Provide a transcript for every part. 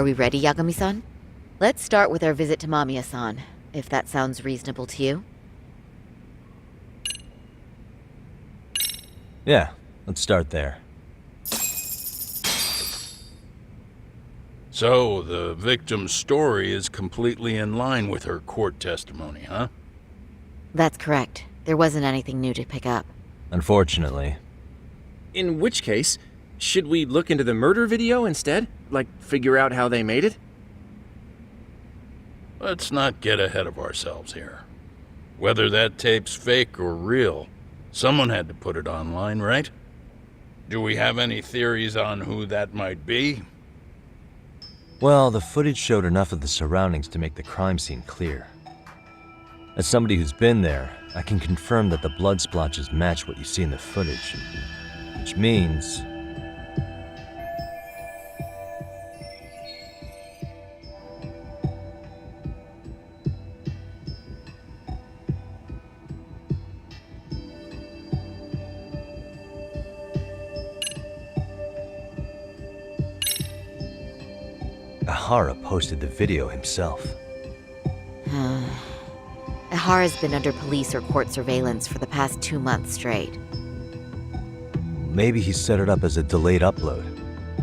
Are we ready, Yagami-san? Let's start with our visit to Mamiya-san, if that sounds reasonable to you. Yeah, let's start there. So, the victim's story is completely in line with her court testimony, huh? That's correct. There wasn't anything new to pick up. Unfortunately. In which case, should we look into the murder video instead? Like, figure out how they made it? Let's not get ahead of ourselves here. Whether that tape's fake or real, someone had to put it online, right? Do we have any theories on who that might be? Well, the footage showed enough of the surroundings to make the crime scene clear. As somebody who's been there, I can confirm that the blood splotches match what you see in the footage, which means... Ihara posted the video himself. Ihara's been under police or court surveillance for the past 2 months straight. Maybe he set it up as a delayed upload,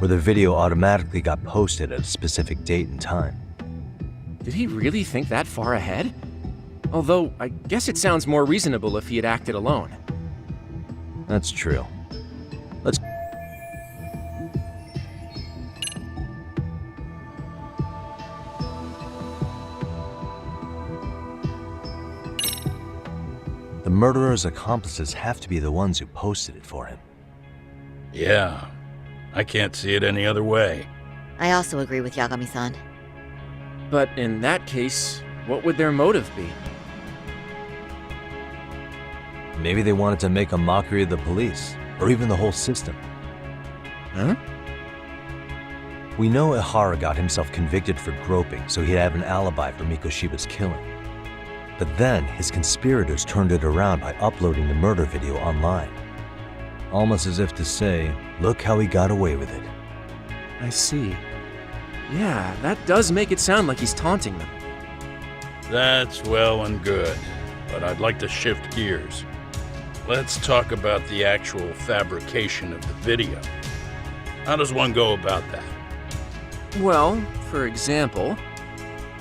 where the video automatically got posted at a specific date and time. Did he really think that far ahead? Although, I guess it sounds more reasonable if he had acted alone. That's true. Let's... The murderer's accomplices have to be the ones who posted it for him. Yeah, I can't see it any other way. I also agree with Yagami-san. But in that case, what would their motive be? Maybe they wanted to make a mockery of the police, or even the whole system. Huh? We know Ihara got himself convicted for groping, so he'd have an alibi for Mikoshiba's killing. But then, his conspirators turned it around by uploading the murder video online. Almost as if to say, look how he got away with it. I see. Yeah, that does make it sound like he's taunting them. That's well and good, but I'd like to shift gears. Let's talk about the actual fabrication of the video. How does one go about that? Well, for example,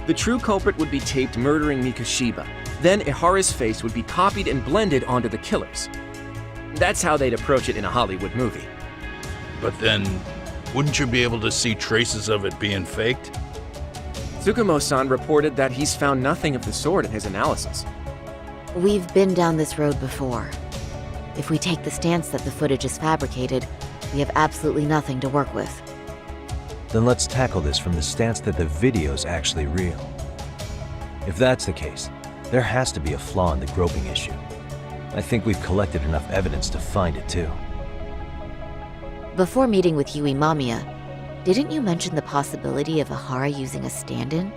the true culprit would be taped murdering Mikoshiba. Then Ihara's face would be copied and blended onto the killers. That's how they'd approach it in a Hollywood movie. But then, wouldn't you be able to see traces of it being faked? Tsukumo-san reported that he's found nothing of the sort in his analysis. We've been down this road before. If we take the stance that the footage is fabricated, we have absolutely nothing to work with. Then let's tackle this from the stance that the video's actually real. If that's the case, there has to be a flaw in the groping issue. I think we've collected enough evidence to find it too. Before meeting with Yui Mamiya, didn't you mention the possibility of Ihara using a stand-in?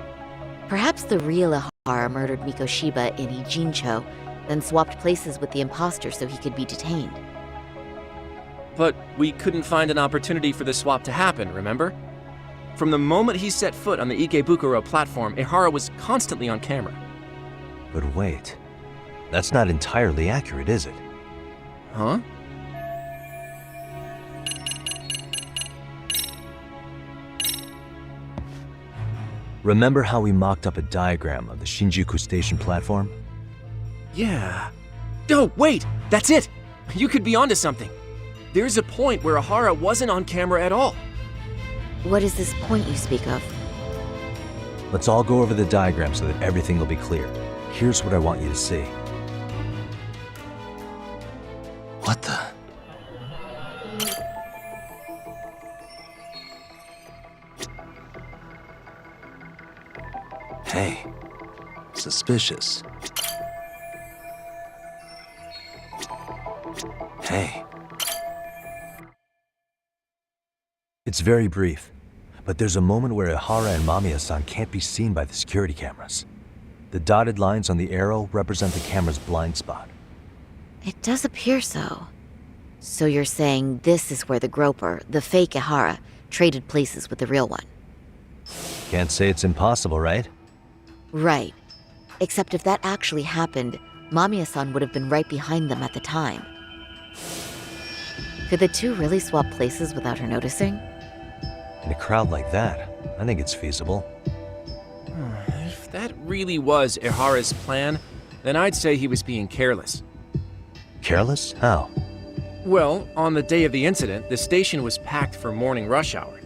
Perhaps the real Ihara murdered Mikoshiba in Ijincho, then swapped places with the imposter so he could be detained. But we couldn't find an opportunity for the swap to happen, remember? From the moment he set foot on the Ikebukuro platform, Ihara was constantly on camera. But wait, that's not entirely accurate, is it? Huh? Remember how we mocked up a diagram of the Shinjuku station platform? Yeah. Oh, wait! That's it! You could be onto something. There's a point where Ihara wasn't on camera at all. What is this point you speak of? Let's all go over the diagram so that everything will be clear. Here's what I want you to see. What the? Hey, suspicious. Hey. It's very brief, but there's a moment where Ihara and Mamiya-san can't be seen by the security cameras. The dotted lines on the arrow represent the camera's blind spot. It does appear so. So you're saying this is where the groper, the fake Ihara, traded places with the real one? Can't say it's impossible, right? Right. Except if that actually happened, Mamiya-san would have been right behind them at the time. Could the two really swap places without her noticing? In a crowd like that, I think it's feasible. If that really was Ihara's plan, then I'd say he was being careless. Careless? How? Well, on the day of the incident, the station was packed for morning rush hour.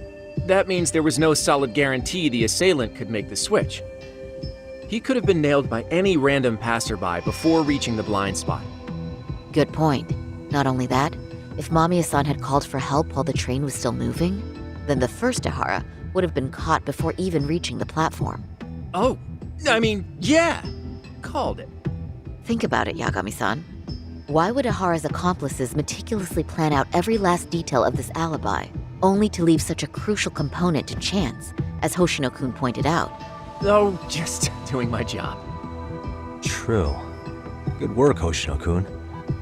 That means there was no solid guarantee the assailant could make the switch. He could have been nailed by any random passerby before reaching the blind spot. Good point. Not only that, if Mamiya-san had called for help while the train was still moving, then the first Ihara would have been caught before even reaching the platform. Oh, yeah! Called it. Think about it, Yagami-san. Why would Ihara's accomplices meticulously plan out every last detail of this alibi, only to leave such a crucial component to chance, as Hoshino-kun pointed out? Oh, just doing my job. True. Good work, Hoshino-kun.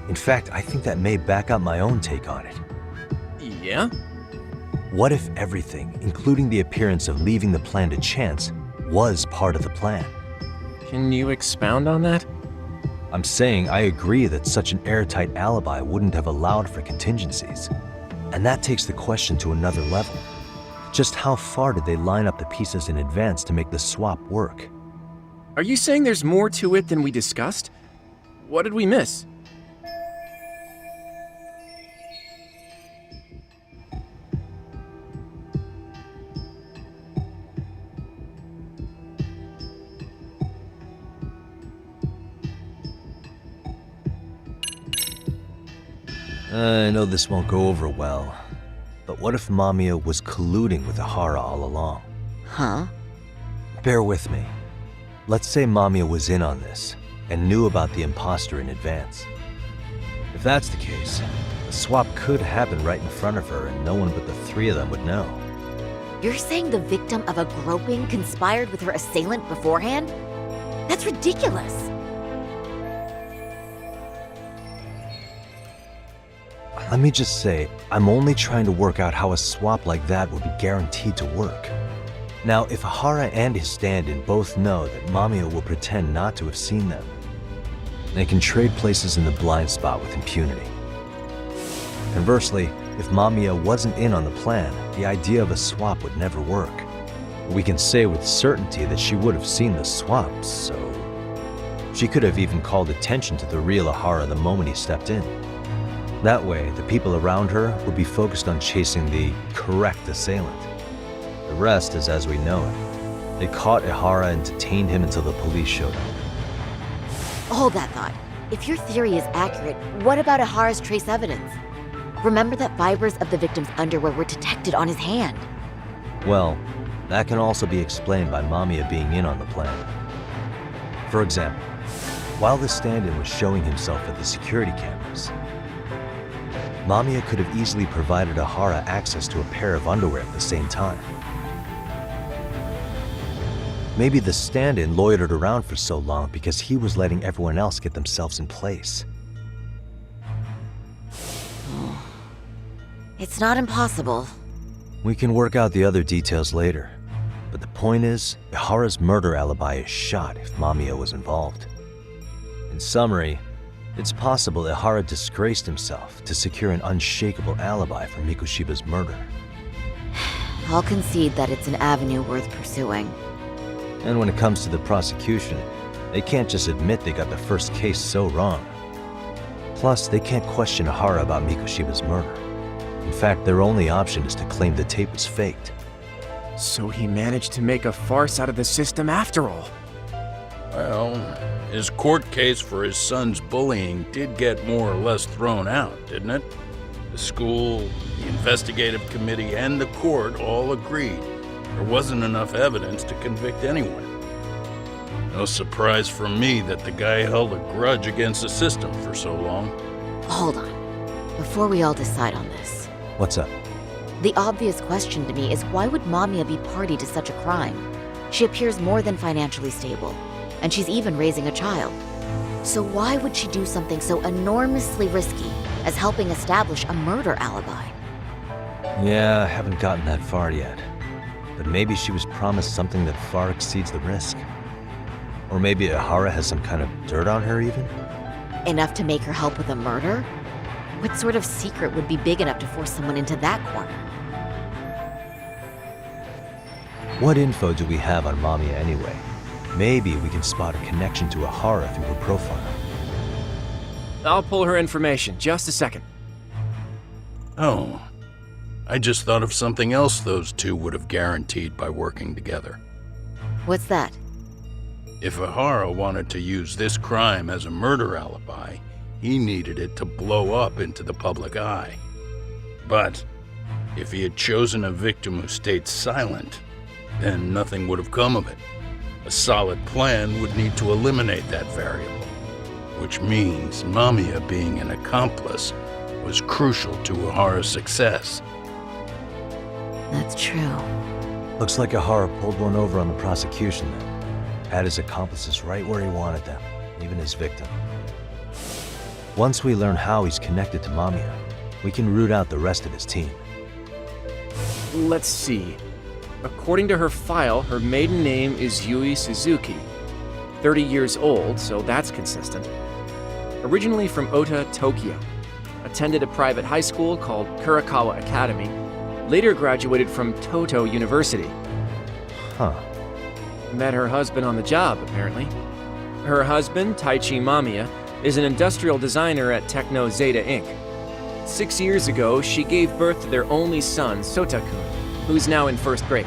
In fact, I think that may back up my own take on it. Yeah? What if everything, including the appearance of leaving the plan to chance, was part of the plan? Can you expound on that? I'm saying I agree that such an airtight alibi wouldn't have allowed for contingencies. And that takes the question to another level. Just how far did they line up the pieces in advance to make the swap work? Are you saying there's more to it than we discussed? What did we miss? I know this won't go over well, but what if Mamiya was colluding with Ihara all along? Huh? Bear with me. Let's say Mamiya was in on this and knew about the imposter in advance. If that's the case, the swap could happen right in front of her and no one but the three of them would know. You're saying the victim of a groping conspired with her assailant beforehand? That's ridiculous! Let me just say, I'm only trying to work out how a swap like that would be guaranteed to work. Now, if Ihara and his stand-in both know that Mamiya will pretend not to have seen them, they can trade places in the blind spot with impunity. Conversely, if Mamiya wasn't in on the plan, the idea of a swap would never work. We can say with certainty that she would have seen the swap, so... She could have even called attention to the real Ihara the moment he stepped in. That way, the people around her would be focused on chasing the correct assailant. The rest is as we know it. They caught Ihara and detained him until the police showed up. Hold that thought. If your theory is accurate, what about Ihara's trace evidence? Remember that fibers of the victim's underwear were detected on his hand. Well, that can also be explained by Mamiya being in on the plan. For example, while the stand-in was showing himself at the security cameras, Mamiya could have easily provided Ihara access to a pair of underwear at the same time. Maybe the stand-in loitered around for so long because he was letting everyone else get themselves in place. It's not impossible. We can work out the other details later, but the point is, Ihara's murder alibi is shot if Mamiya was involved. In summary, it's possible Ihara disgraced himself to secure an unshakable alibi for Mikoshiba's murder. I'll concede that it's an avenue worth pursuing. And when it comes to the prosecution, they can't just admit they got the first case so wrong. Plus, they can't question Ihara about Mikoshiba's murder. In fact, their only option is to claim the tape was faked. So he managed to make a farce out of the system after all. Well, his court case for his son's bullying did get more or less thrown out, didn't it? The school, the investigative committee, and the court all agreed there wasn't enough evidence to convict anyone. No surprise for me that the guy held a grudge against the system for so long. Hold on. Before we all decide on this, What's up? the obvious question to me is why would Mamiya be party to such a crime? She appears more than financially stable, and she's even raising a child. So why would she do something so enormously risky as helping establish a murder alibi? Yeah, I haven't gotten that far yet. but maybe she was promised something that far exceeds the risk. Or maybe Ihara has some kind of dirt on her even? Enough to make her help with a murder? What sort of secret would be big enough to force someone into that corner? What info do we have on Mamiya anyway? Maybe we can spot a connection to Ihara through her profile. I'll pull her information. Just a second. Oh, I just thought of something else those two would have guaranteed by working together. What's that? If Ihara wanted to use this crime as a murder alibi, he needed it to blow up into the public eye. But if he had chosen a victim who stayed silent, then nothing would have come of it. A solid plan would need to eliminate that variable, which means Mamiya being an accomplice was crucial to Ihara's success. That's true. Looks like Ihara pulled one over on the prosecution then. Had his accomplices right where he wanted them, even his victim. Once we learn how he's connected to Mamiya, we can root out the rest of his team. Let's see. According to her file, her maiden name is Yui Suzuki. 30 years old, so that's consistent. Originally from Ota, Tokyo. Attended a private high school called Kurakawa Academy. Later graduated from Toto University. Huh. Met her husband on the job, apparently. Her husband, Taichi Mamiya, is an industrial designer at Techno Zeta Inc. 6 years ago, she gave birth to their only son, Sota-kun, who's now in first grade.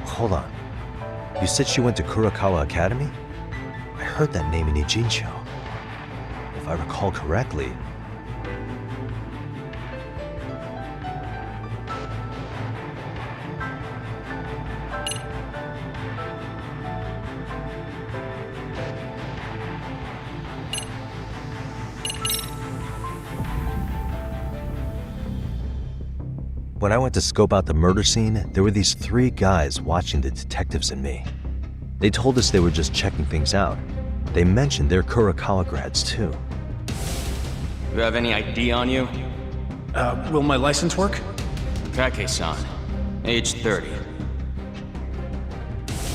Hold on. You said she went to Kurakawa Academy? I heard that name in Ijincho. If I recall correctly... When I went to scope out the murder scene, there were these 3 guys watching the detectives and me. They told us they were just checking things out. They mentioned they're Kurakawa grads too. You have any ID on you? Will my license work? Kake-san, age 30.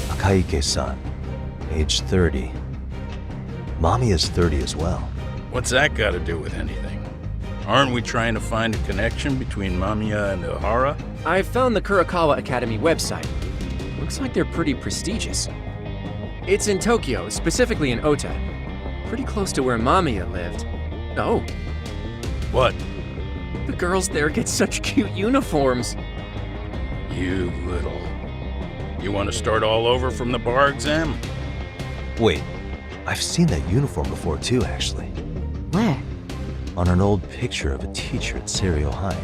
Akaike-san, age 30. Mamiya's 30 as well. What's that got to do with anything? Aren't we trying to find a connection between Mamiya and Ihara? I found the Kurakawa Academy website. Looks like they're pretty prestigious. It's in Tokyo, specifically in Ota. Pretty close to where Mamiya lived. Oh, What? the girls there get such cute uniforms. You little... You want to start all over from the bar exam? Wait, I've seen that uniform before too, actually. Where? On an old picture of a teacher at Seiryo High,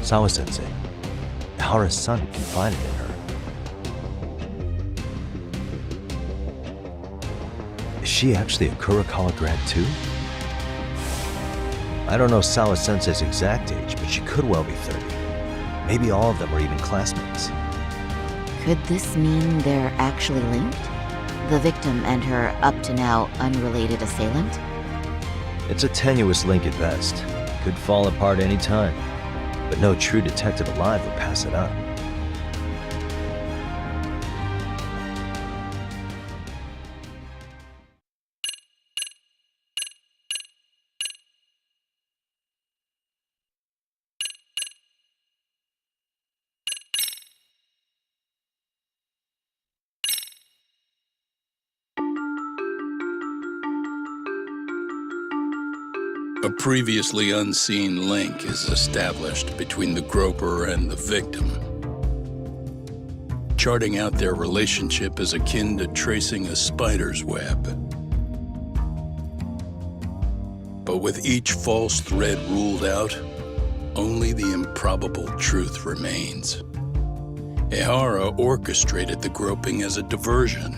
Sawa-sensei. Ihara's son confided in her. Is she actually a Kurakawa grad too? I don't know Sawa-sensei's exact age, but she could well be 30. Maybe all of them are even classmates. Could this mean they're actually linked? The victim and her up-to-now unrelated assailant? It's a tenuous link at best. Could fall apart any time. But no true detective alive would pass it up. A previously unseen link is established between the groper and the victim. Charting out their relationship is akin to tracing a spider's web. But with each false thread ruled out, only the improbable truth remains. Ihara orchestrated the groping as a diversion,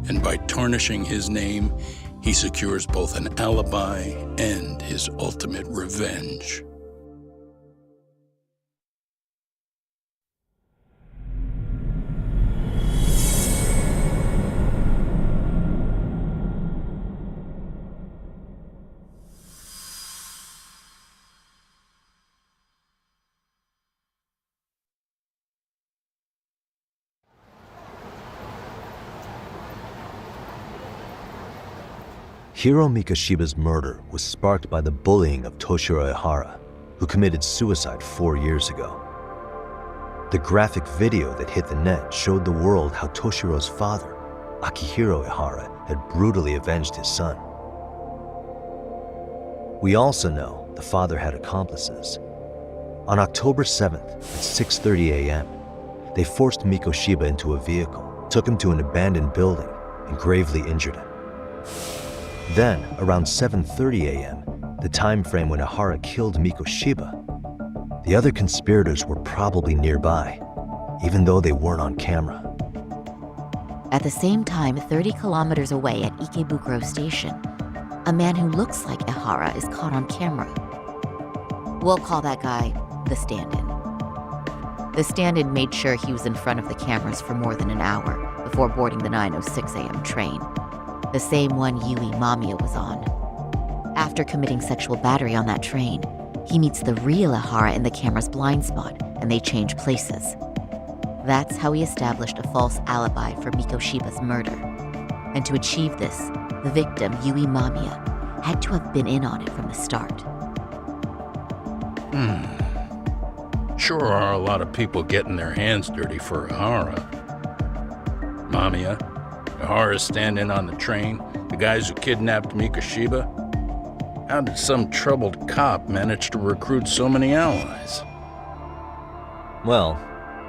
and by tarnishing his name, he secures both an alibi and his ultimate revenge. Hiro Mikoshiba's murder was sparked by the bullying of Toshiro Ihara, who committed suicide 4 years ago. The graphic video that hit the net showed the world how Toshiro's father, Akihiro Ihara, had brutally avenged his son. We also know the father had accomplices. On October 7th at 6:30 a.m., they forced Mikoshiba into a vehicle, took him to an abandoned building, and gravely injured him. Then, around 7:30 a.m., the time frame when Ihara killed Mikoshiba, the other conspirators were probably nearby, even though they weren't on camera. At the same time, 30 kilometers away at Ikebukuro Station, a man who looks like Ihara is caught on camera. We'll call that guy the stand-in. The stand-in made sure he was in front of the cameras for more than an hour before boarding the 9:06 a.m. train, the same one Yui Mamiya was on. After committing sexual battery on that train, he meets the real Ihara in the camera's blind spot, and they change places. That's how he established a false alibi for Mikoshiba's murder. And to achieve this, the victim, Yui Mamiya, had to have been in on it from the start. Sure are a lot of people getting their hands dirty for Ihara. Mamiya, Ihara stand-in on the train, the guys who kidnapped Mikoshiba. How did some troubled cop manage to recruit so many allies? Well,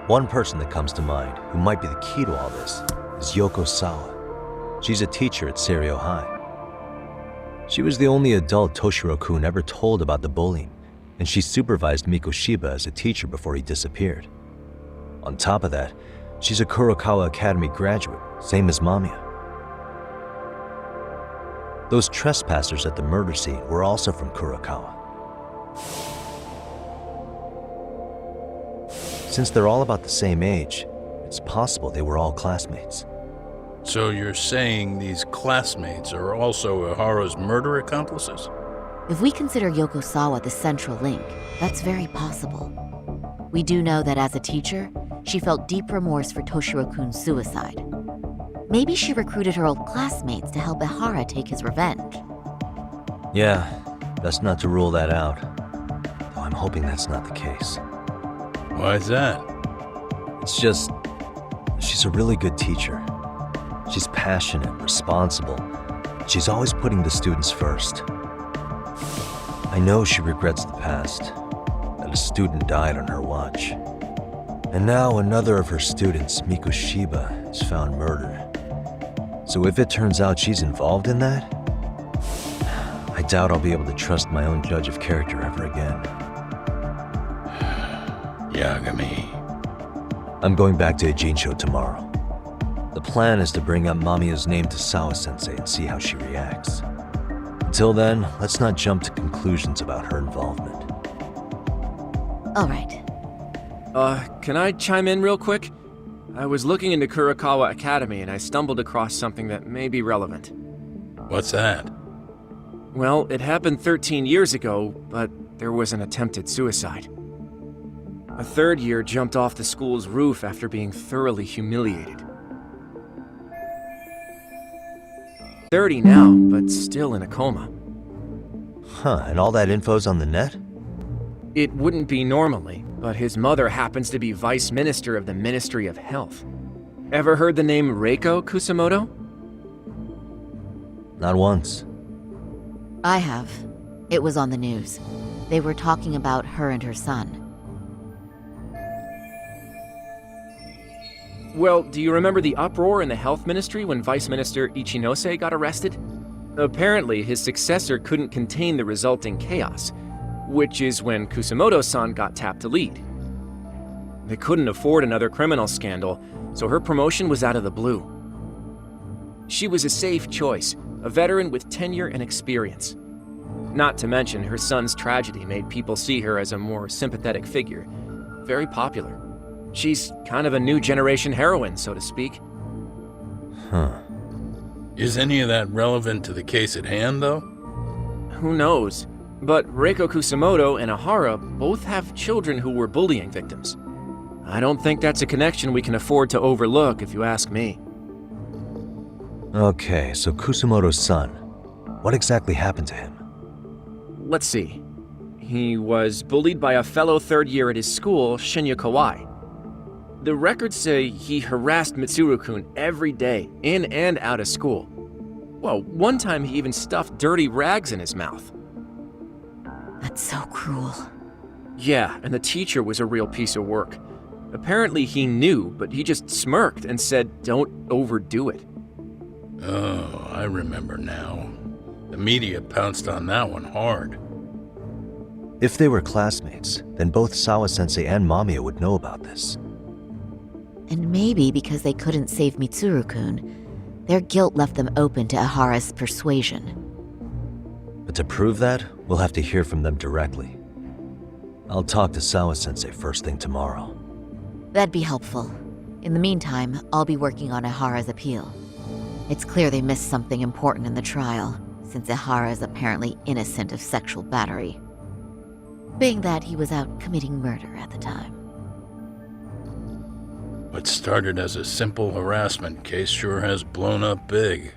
one person that comes to mind who might be the key to all this is Yokosawa. She's a teacher at Seiryo High. She was the only adult Toshiro-kun ever told about the bullying, and she supervised Mikoshiba as a teacher before he disappeared. On top of that, she's a Kurokawa Academy graduate, same as Mamiya. Those trespassers at the murder scene were also from Kurokawa. Since they're all about the same age, it's possible they were all classmates. So you're saying these classmates are also Ihara's murder accomplices? If we consider Yokosawa the central link, that's very possible. We do know that as a teacher, she felt deep remorse for Toshiro-kun's suicide. Maybe she recruited her old classmates to help Ihara take his revenge. Yeah, best not to rule that out. Though I'm hoping that's not the case. Why's that? It's just, she's a really good teacher. She's passionate, responsible. She's always putting the students first. I know she regrets the past, that a student died on her watch. And now another of her students, Mikoshiba, is found murdered. So if it turns out she's involved in that, I doubt I'll be able to trust my own judge of character ever again. Yagami. I'm going back to Ijincho tomorrow. The plan is to bring up Mamiya's name to Sawa-sensei and see how she reacts. Until then, let's not jump to conclusions about her involvement. All right. Can I chime in real quick? I was looking into Kurokawa Academy and I stumbled across something that may be relevant. What's that? Well, it happened 13 years ago, but there was an attempted suicide. A third year jumped off the school's roof after being thoroughly humiliated. 30 now, but still in a coma. Huh, and all that info's on the net? It wouldn't be normally, but his mother happens to be Vice Minister of the Ministry of Health. Ever heard the name Reiko Kusamoto? Not once. I have. It was on the news. They were talking about her and her son. Well, do you remember the uproar in the health ministry when Vice Minister Ichinose got arrested? Apparently, his successor couldn't contain the resulting chaos, which is when Kusamoto-san got tapped to lead. They couldn't afford another criminal scandal, so her promotion was out of the blue. She was a safe choice, a veteran with tenure and experience. Not to mention, her son's tragedy made people see her as a more sympathetic figure. Very popular. She's kind of a new generation heroine, so to speak. Huh. Is any of that relevant to the case at hand, though? Who knows? But Reiko Kusamoto and Ihara both have children who were bullying victims. I don't think that's a connection we can afford to overlook, if you ask me. Okay, so Kusamoto's son. What exactly happened to him? Let's see. He was bullied by a fellow third year at his school, Shinya Kawai. The records say he harassed Mitsuru-kun every day, in and out of school. Well, one time he even stuffed dirty rags in his mouth. That's so cruel. Yeah, and the teacher was a real piece of work. Apparently he knew, but he just smirked and said, "Don't overdo it." Oh, I remember now. The media pounced on that one hard. If they were classmates, then both Sawa-sensei and Mamiya would know about this. And maybe because they couldn't save Mitsuru-kun, their guilt left them open to Ihara's persuasion. But to prove that, we'll have to hear from them directly. I'll talk to Sawa-sensei first thing tomorrow. That'd be helpful. In the meantime, I'll be working on Ihara's appeal. It's clear they missed something important in the trial, since Ihara is apparently innocent of sexual battery. Being that he was out committing murder at the time. What started as a simple harassment case sure has blown up big.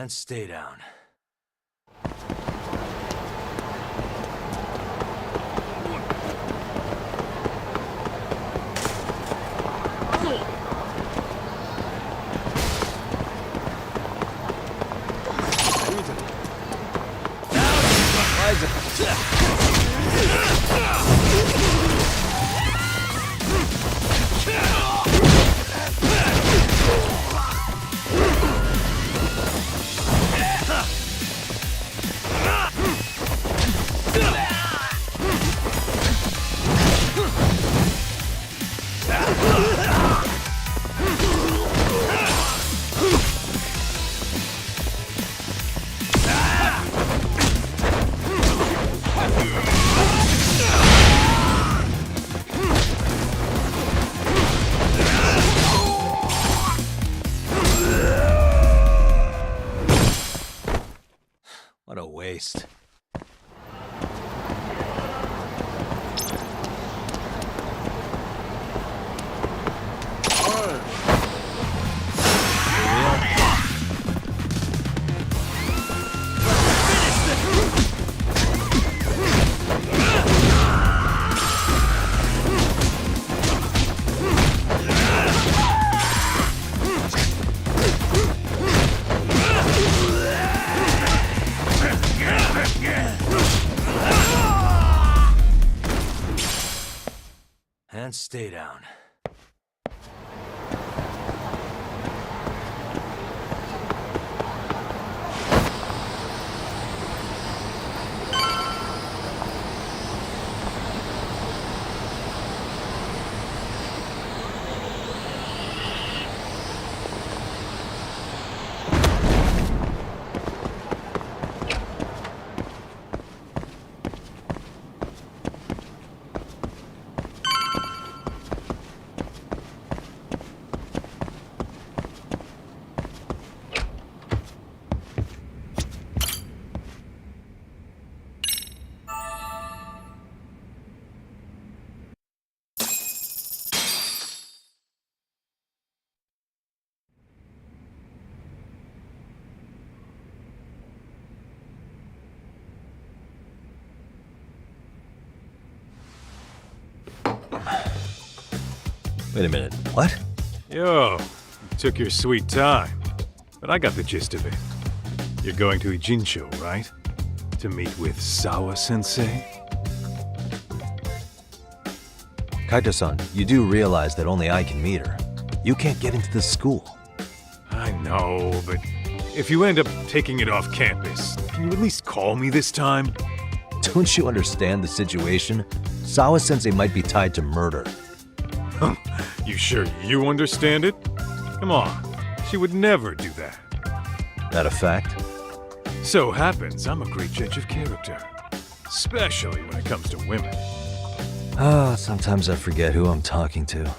And stay down. What a waste. And stay down. Wait a minute, what? Yo, you took your sweet time, but I got the gist of it. You're going to Ijincho, right? To meet with Sawa-sensei? Kaito-san, you do realize that only I can meet her. You can't get into the school. I know, but if you end up taking it off campus, can you at least call me this time? Don't you understand the situation? Sawa-sensei might be tied to murder. You sure you understand it? Come on, she would never do that. That a fact? So happens I'm a great judge of character, especially when it comes to women. Sometimes I forget who I'm talking to.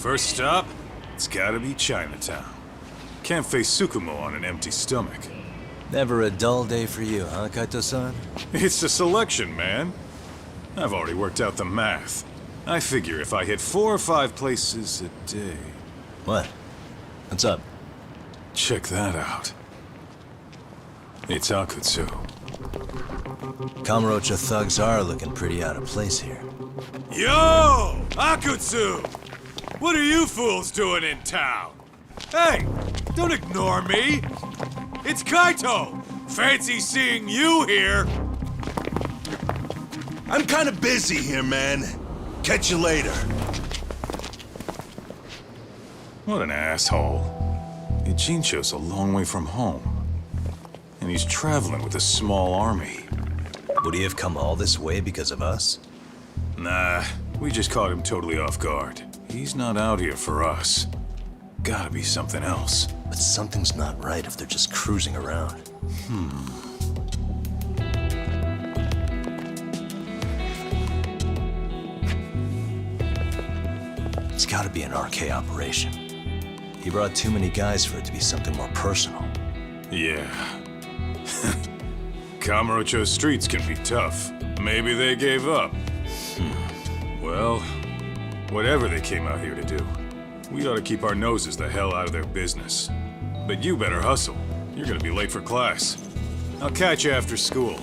First stop, it's gotta be Chinatown. Can't face Tsukumo on an empty stomach. Never a dull day for you, huh, Kaito-san? It's a selection, man. I've already worked out the math. I figure if I hit 4 or 5 places a day... What? What's up? Check that out. It's Akutsu. Kamurocho thugs are looking pretty out of place here. Yo! Akutsu! What are you fools doing in town? Hey! Don't ignore me! It's Kaito! Fancy seeing you here! I'm kinda busy here, man. Catch you later. What an asshole. Ijincho's a long way from home. And he's traveling with a small army. Would he have come all this way because of us? Nah, we just caught him totally off guard. He's not out here for us. Gotta be something else. But something's not right if they're just cruising around. It's gotta be an RK operation. He brought too many guys for it to be something more personal. Yeah. Kamurocho streets can be tough. Maybe they gave up. Well, whatever they came out here to do, we ought to keep our noses the hell out of their business. But you better hustle. You're gonna be late for class. I'll catch you after school.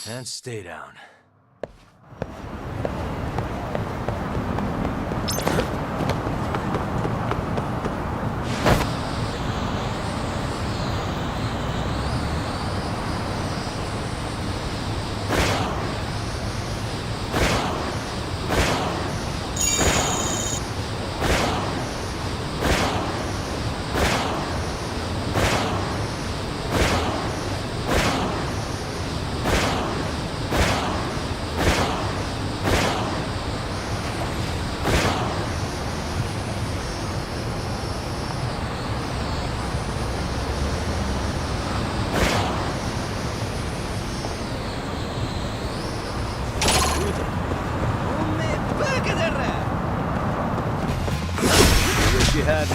And stay down. Wish you had.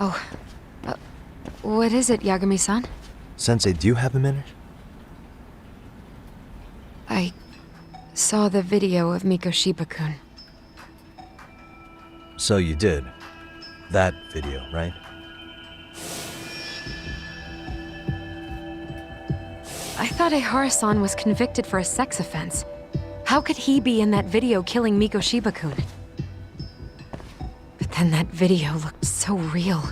Oh, what is it, Yagami-san? Sensei, do you have a minute? I saw the video of Mikoshiba-kun. So you did. That video, right? I thought Ehara-san was convicted for a sex offense. How could he be in that video killing Mikoshiba-kun? But then that video looked so real.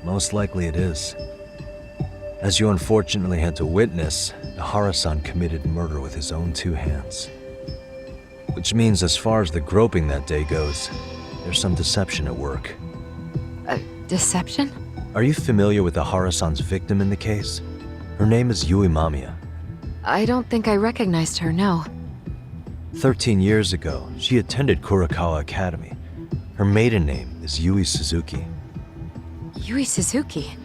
Most likely it is. As you unfortunately had to witness, Ehara-san committed murder with his own two hands. Which means as far as the groping that day goes, there's some deception at work. Deception? Are you familiar with Ehara-san's victim in the case? Her name is Yui Mamiya. I don't think I recognized her, no. 13 years ago, she attended Kurakawa Academy. Her maiden name is Yui Suzuki. Yui Suzuki?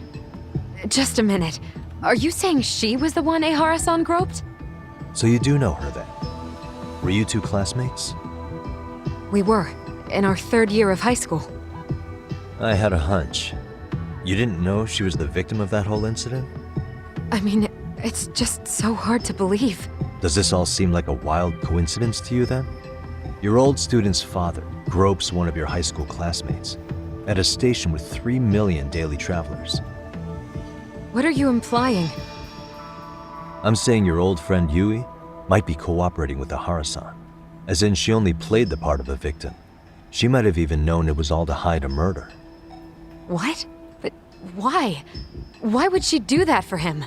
Just a minute. Are you saying she was the one Ehara-san groped? So you do know her then? Were you two classmates? We were, in our third year of high school. I had a hunch. You didn't know she was the victim of that whole incident? I mean, it's just so hard to believe. Does this all seem like a wild coincidence to you then? Your old student's father gropes one of your high school classmates at a station with 3 million daily travelers. What are you implying? I'm saying your old friend Yui might be cooperating with Ehara-san, as in she only played the part of a victim. She might have even known it was all to hide a murder. What? But why? Why would she do that for him?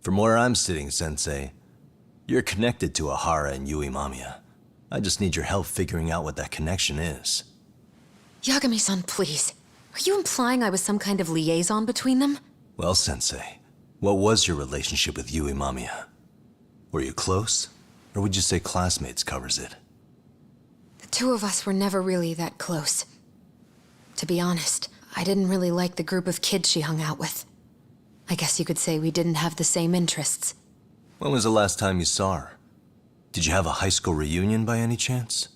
From where I'm sitting, Sensei, you're connected to Ehara and Yui Mamiya. I just need your help figuring out what that connection is. Yagami-san, please. Are you implying I was some kind of liaison between them? Well, Sensei, what was your relationship with Yui Mamiya? Were you close? Or would you say classmates covers it? The two of us were never really that close. To be honest, I didn't really like the group of kids she hung out with. I guess you could say we didn't have the same interests. When was the last time you saw her? Did you have a high school reunion by any chance?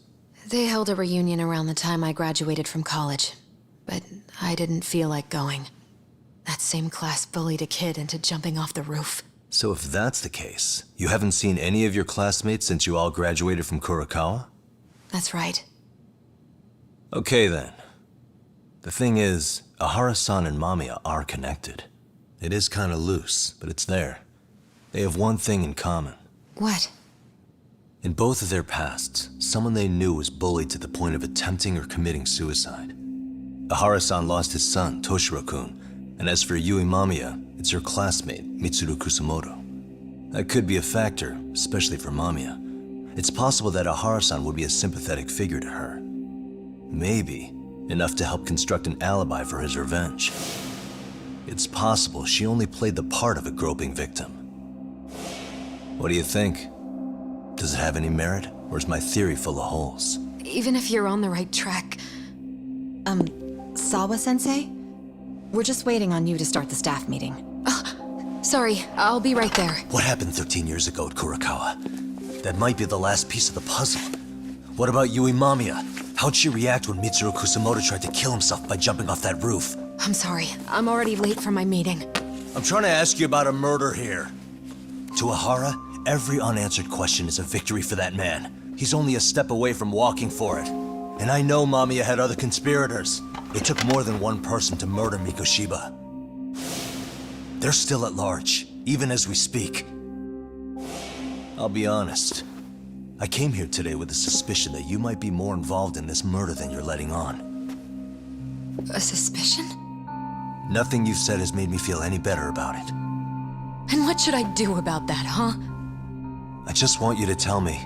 They held a reunion around the time I graduated from college, but I didn't feel like going. That same class bullied a kid into jumping off the roof. So if that's the case, you haven't seen any of your classmates since you all graduated from Kurakawa? That's right. Okay then. The thing is, Ehara-san and Mamiya are connected. It is kinda loose, but it's there. They have one thing in common. What? In both of their pasts, someone they knew was bullied to the point of attempting or committing suicide. Ehara-san lost his son, Toshiro-kun, and as for Yui Mamiya, it's her classmate, Mitsuru Kusamoto. That could be a factor, especially for Mamiya. It's possible that Ehara-san would be a sympathetic figure to her. Maybe enough to help construct an alibi for his revenge. It's possible she only played the part of a groping victim. What do you think? Does it have any merit, or is my theory full of holes? Even if you're on the right track... Sawa-sensei? We're just waiting on you to start the staff meeting. Sorry, I'll be right there. What happened 13 years ago at Kurakawa? That might be the last piece of the puzzle. What about Yui Mamiya? How'd she react when Mitsuru Kusamoto tried to kill himself by jumping off that roof? I'm sorry. I'm already late for my meeting. I'm trying to ask you about a murder here. To Ahara, every unanswered question is a victory for that man. He's only a step away from walking for it. And I know Mamiya had other conspirators. It took more than one person to murder Mikoshiba. They're still at large, even as we speak. I'll be honest. I came here today with the suspicion that you might be more involved in this murder than you're letting on. A suspicion? Nothing you've said has made me feel any better about it. And what should I do about that, huh? I just want you to tell me,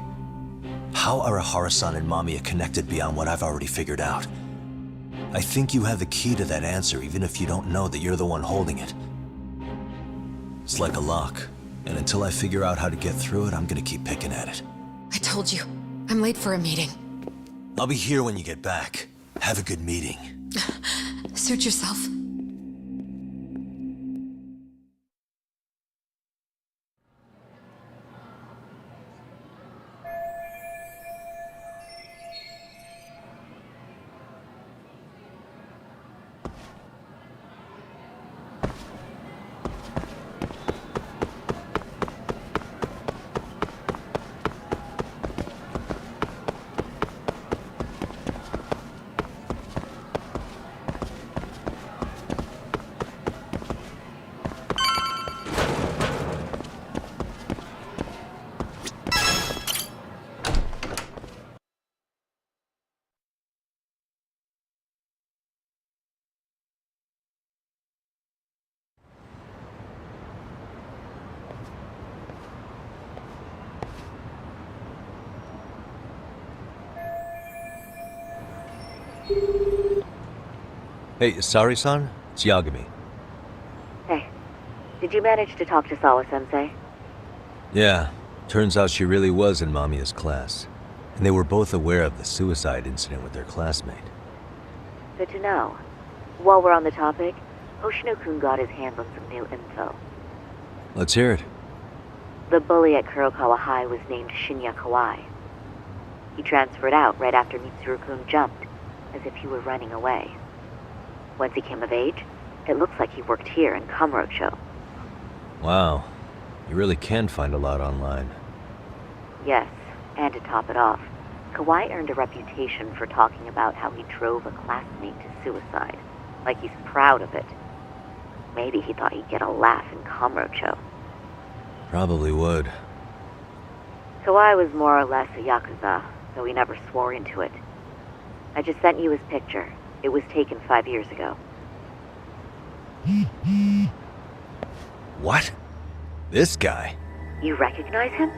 how are Ahara-san and Mamiya connected beyond what I've already figured out? I think you have the key to that answer, even if you don't know that you're the one holding it. It's like a lock, and until I figure out how to get through it, I'm gonna keep picking at it. I told you. I'm late for a meeting. I'll be here when you get back. Have a good meeting. Suit yourself. Hey, Sari-san? It's Yagami. Hey, did you manage to talk to Sawa-sensei? Yeah, turns out she really was in Mamiya's class. And they were both aware of the suicide incident with their classmate. Good to know. While we're on the topic, Hoshino-kun got his hands on some new info. Let's hear it. The bully at Kurokawa High was named Shinya Kawai. He transferred out right after Mitsuru-kun jumped, as if he were running away. Once he came of age, it looks like he worked here in Kamurocho. Wow. You really can find a lot online. Yes, and to top it off, Kawai earned a reputation for talking about how he drove a classmate to suicide, like he's proud of it. Maybe he thought he'd get a laugh in Kamurocho. Probably would. Kawai was more or less a Yakuza, though he never swore into it. I just sent you his picture. It was taken 5 years ago. What? This guy? You recognize him?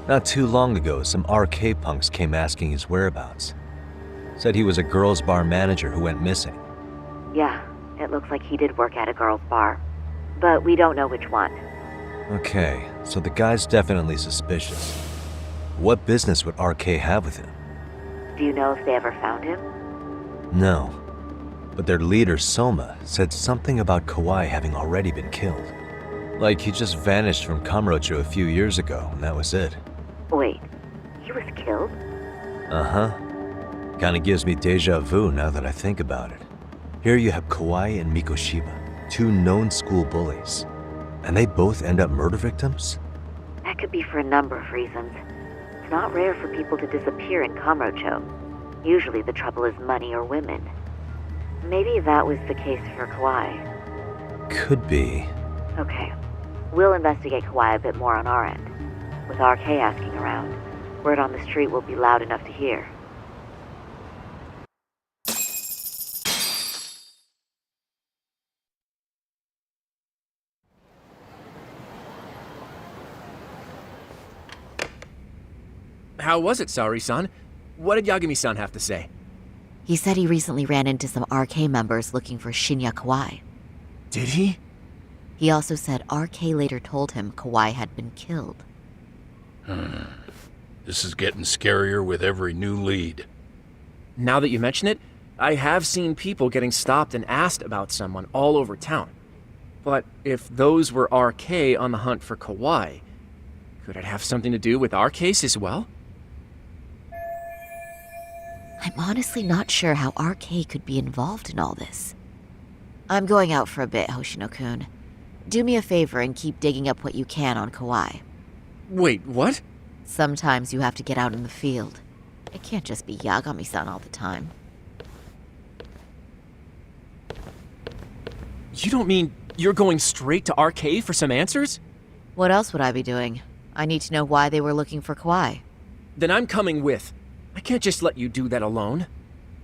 Not too long ago, some RK punks came asking his whereabouts. Said he was a girls' bar manager who went missing. Yeah, it looks like he did work at a girls' bar. But we don't know which one. Okay, so the guy's definitely suspicious. What business would RK have with him? Do you know if they ever found him? No. But their leader, Soma, said something about Kawai having already been killed. Like he just vanished from Kamurocho a few years ago, and that was it. Wait, he was killed? Uh-huh. Kinda gives me deja vu now that I think about it. Here you have Kawai and Mikoshiba, two known school bullies. And they both end up murder victims? That could be for a number of reasons. It's not rare for people to disappear in Kamurocho. Usually the trouble is money or women. Maybe that was the case for Kawai. Could be. Okay. We'll investigate Kawai a bit more on our end. With RK asking around, word on the street will be loud enough to hear. How was it, Saori-san? What did Yagami-san have to say? He said he recently ran into some RK members looking for Shinya Kawai. Did he? He also said RK later told him Kawai had been killed. This is getting scarier with every new lead. Now that you mention it, I have seen people getting stopped and asked about someone all over town. But if those were RK on the hunt for Kawai, could it have something to do with our case as well? I'm honestly not sure how RK could be involved in all this. I'm going out for a bit, Hoshino-kun. Do me a favor and keep digging up what you can on Kauai. Wait, what? Sometimes you have to get out in the field. It can't just be Yagami-san all the time. You don't mean you're going straight to RK for some answers? What else would I be doing? I need to know why they were looking for Kauai. Then I'm coming with. I can't just let you do that alone.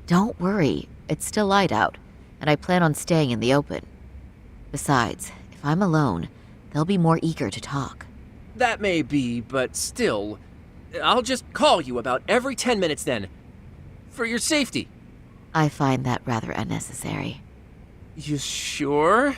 Don't worry, it's still light out, and I plan on staying in the open. Besides, if I'm alone, they'll be more eager to talk. That may be, but still, I'll just call you about every 10 minutes then. For your safety. I find that rather unnecessary. You sure?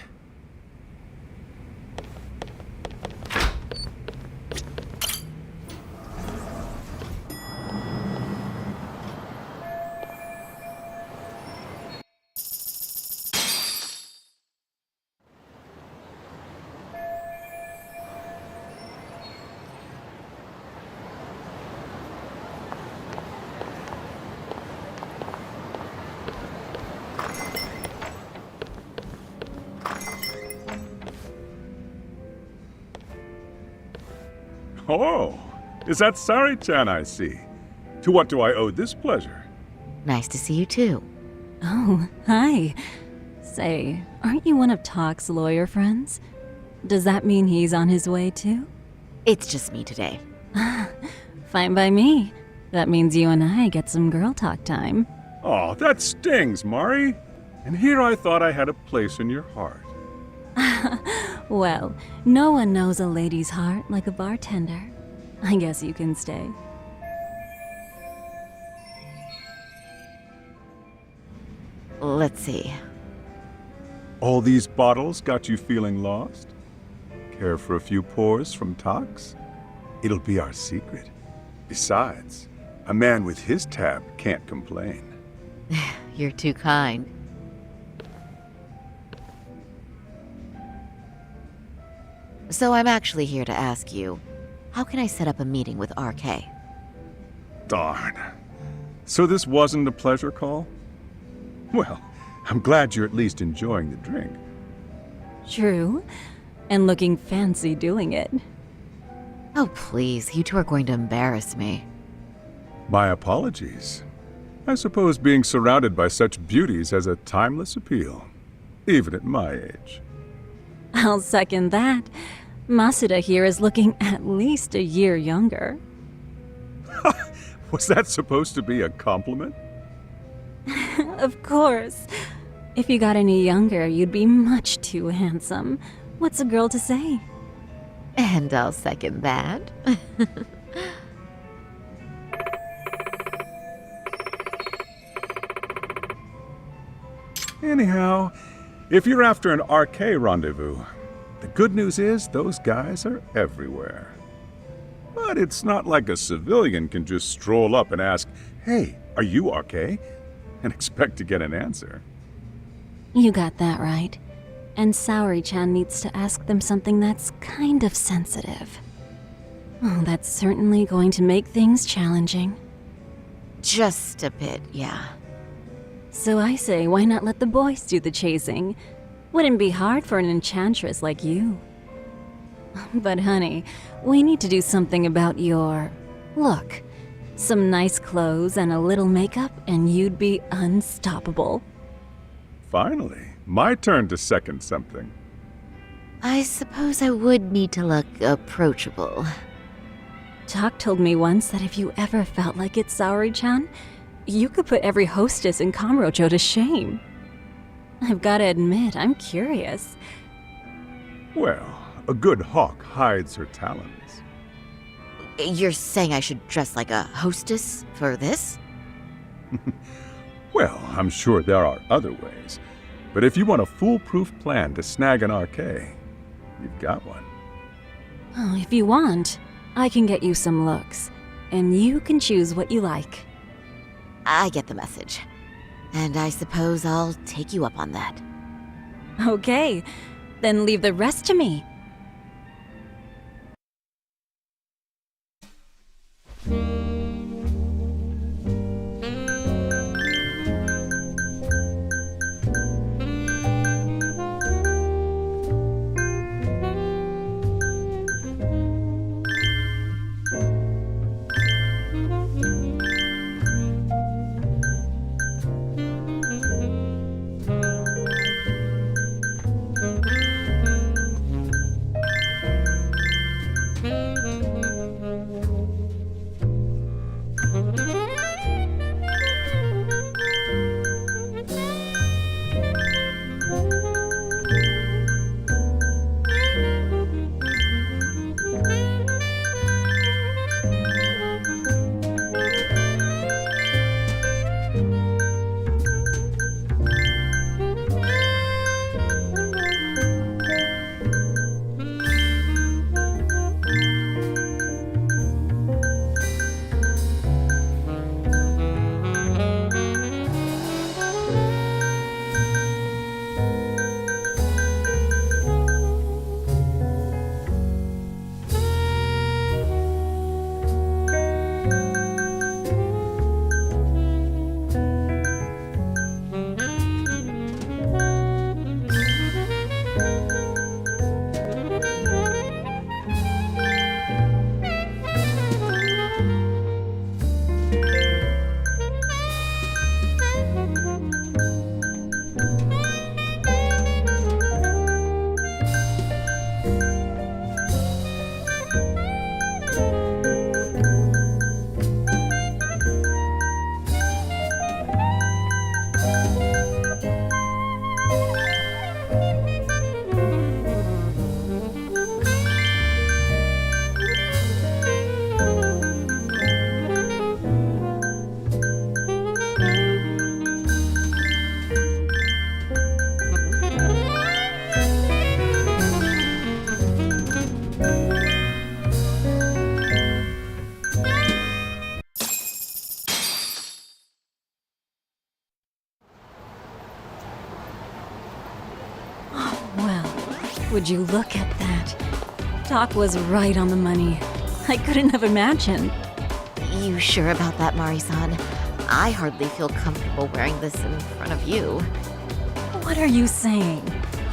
Oh, is that Sari-chan I see? To what do I owe this pleasure? Nice to see you too. Oh, hi. Say, aren't you one of Talk's lawyer friends? Does that mean he's on his way too? It's just me today. Fine by me. That means you and I get some girl talk time. Oh, that stings, Mari. And here I thought I had a place in your heart. Well, no one knows a lady's heart like a bartender. I guess you can stay. Let's see. All these bottles got you feeling lost? Care for a few pours from Tox? It'll be our secret. Besides, a man with his tab can't complain. You're too kind. So I'm actually here to ask you, how can I set up a meeting with RK? Darn. So this wasn't a pleasure call? Well, I'm glad you're at least enjoying the drink. True. And looking fancy doing it. Oh, please, you two are going to embarrass me. My apologies. I suppose being surrounded by such beauties has a timeless appeal, even at my age. I'll second that. Masuda here is looking at least a year younger. Was that supposed to be a compliment? Of course. If you got any younger, you'd be much too handsome. What's a girl to say? And I'll second that. Anyhow, if you're after an RK rendezvous, the good news is those guys are everywhere. But it's not like a civilian can just stroll up and ask, "Hey, are you RK?" and expect to get an answer. You got that right. And Saori-chan needs to ask them something that's kind of sensitive. Oh, that's certainly going to make things challenging. Just a bit, yeah. So I say, why not let the boys do the chasing? Wouldn't be hard for an enchantress like you. But honey, we need to do something about your look. Some nice clothes and a little makeup, and you'd be unstoppable. Finally, my turn to second something. I suppose I would need to look approachable. Talk told me once that if you ever felt like it, Saori-chan, you could put every hostess in Kamurocho to shame. I've gotta admit, I'm curious. Well, a good hawk hides her talons. You're saying I should dress like a hostess for this? Well, I'm sure there are other ways. But if you want a foolproof plan to snag an RK, you've got one. Oh, if you want, I can get you some looks, and you can choose what you like. I get the message. And I suppose I'll take you up on that. Okay, then leave the rest to me. Would you look at that? Doc was right on the money. I couldn't have imagined. You sure about that, Mari-san? I hardly feel comfortable wearing this in front of you. What are you saying?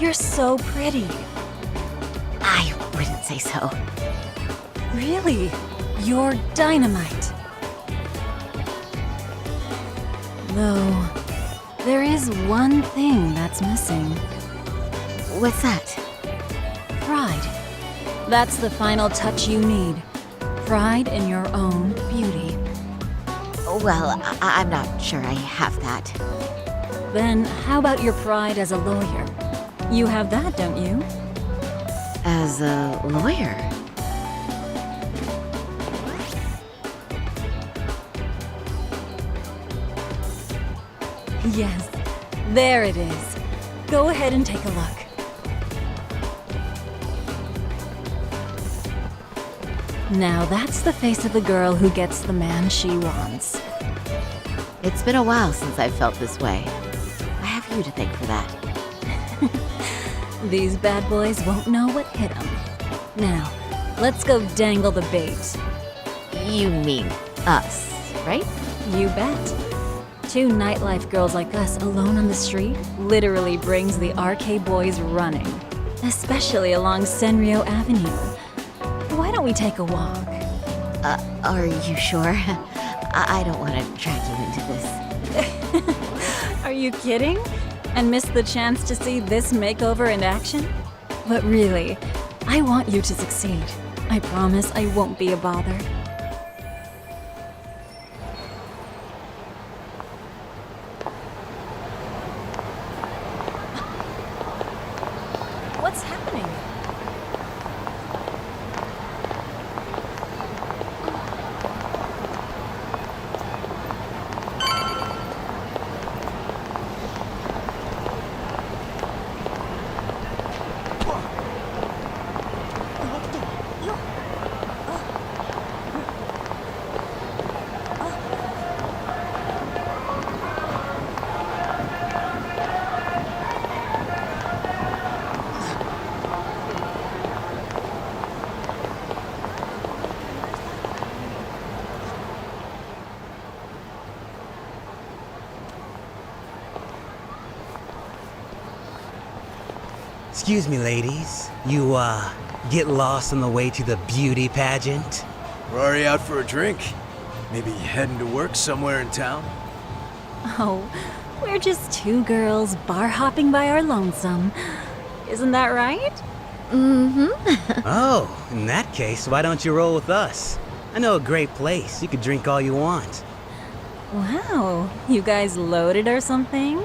You're so pretty. I wouldn't say so. Really? You're dynamite. Though, there is one thing that's missing. What's that? Pride. That's the final touch you need. Pride in your own beauty. Well, I'm not sure I have that. Then how about your pride as a lawyer? You have that, don't you? As a lawyer? Yes, there it is. Go ahead and take a look. Now that's the face of a girl who gets the man she wants. It's been a while since I've felt this way. I have you to thank for that. These bad boys won't know what hit them. Now, let's go dangle the bait. You mean us, right? You bet. Two nightlife girls like us alone on the street literally brings the RK boys running. Especially along Senryo Avenue. Why don't we take a walk? Are you sure? I don't want to drag you into this. Are you kidding? And miss the chance to see this makeover in action? But really, I want you to succeed. I promise I won't be a bother. What's happening? Excuse me, ladies. You, get lost on the way to the beauty pageant? We're already out for a drink. Maybe heading to work somewhere in town? Oh, we're just two girls bar hopping by our lonesome. Isn't that right? Mm-hmm. Oh, in that case, why don't you roll with us? I know a great place. You could drink all you want. Wow, you guys loaded or something?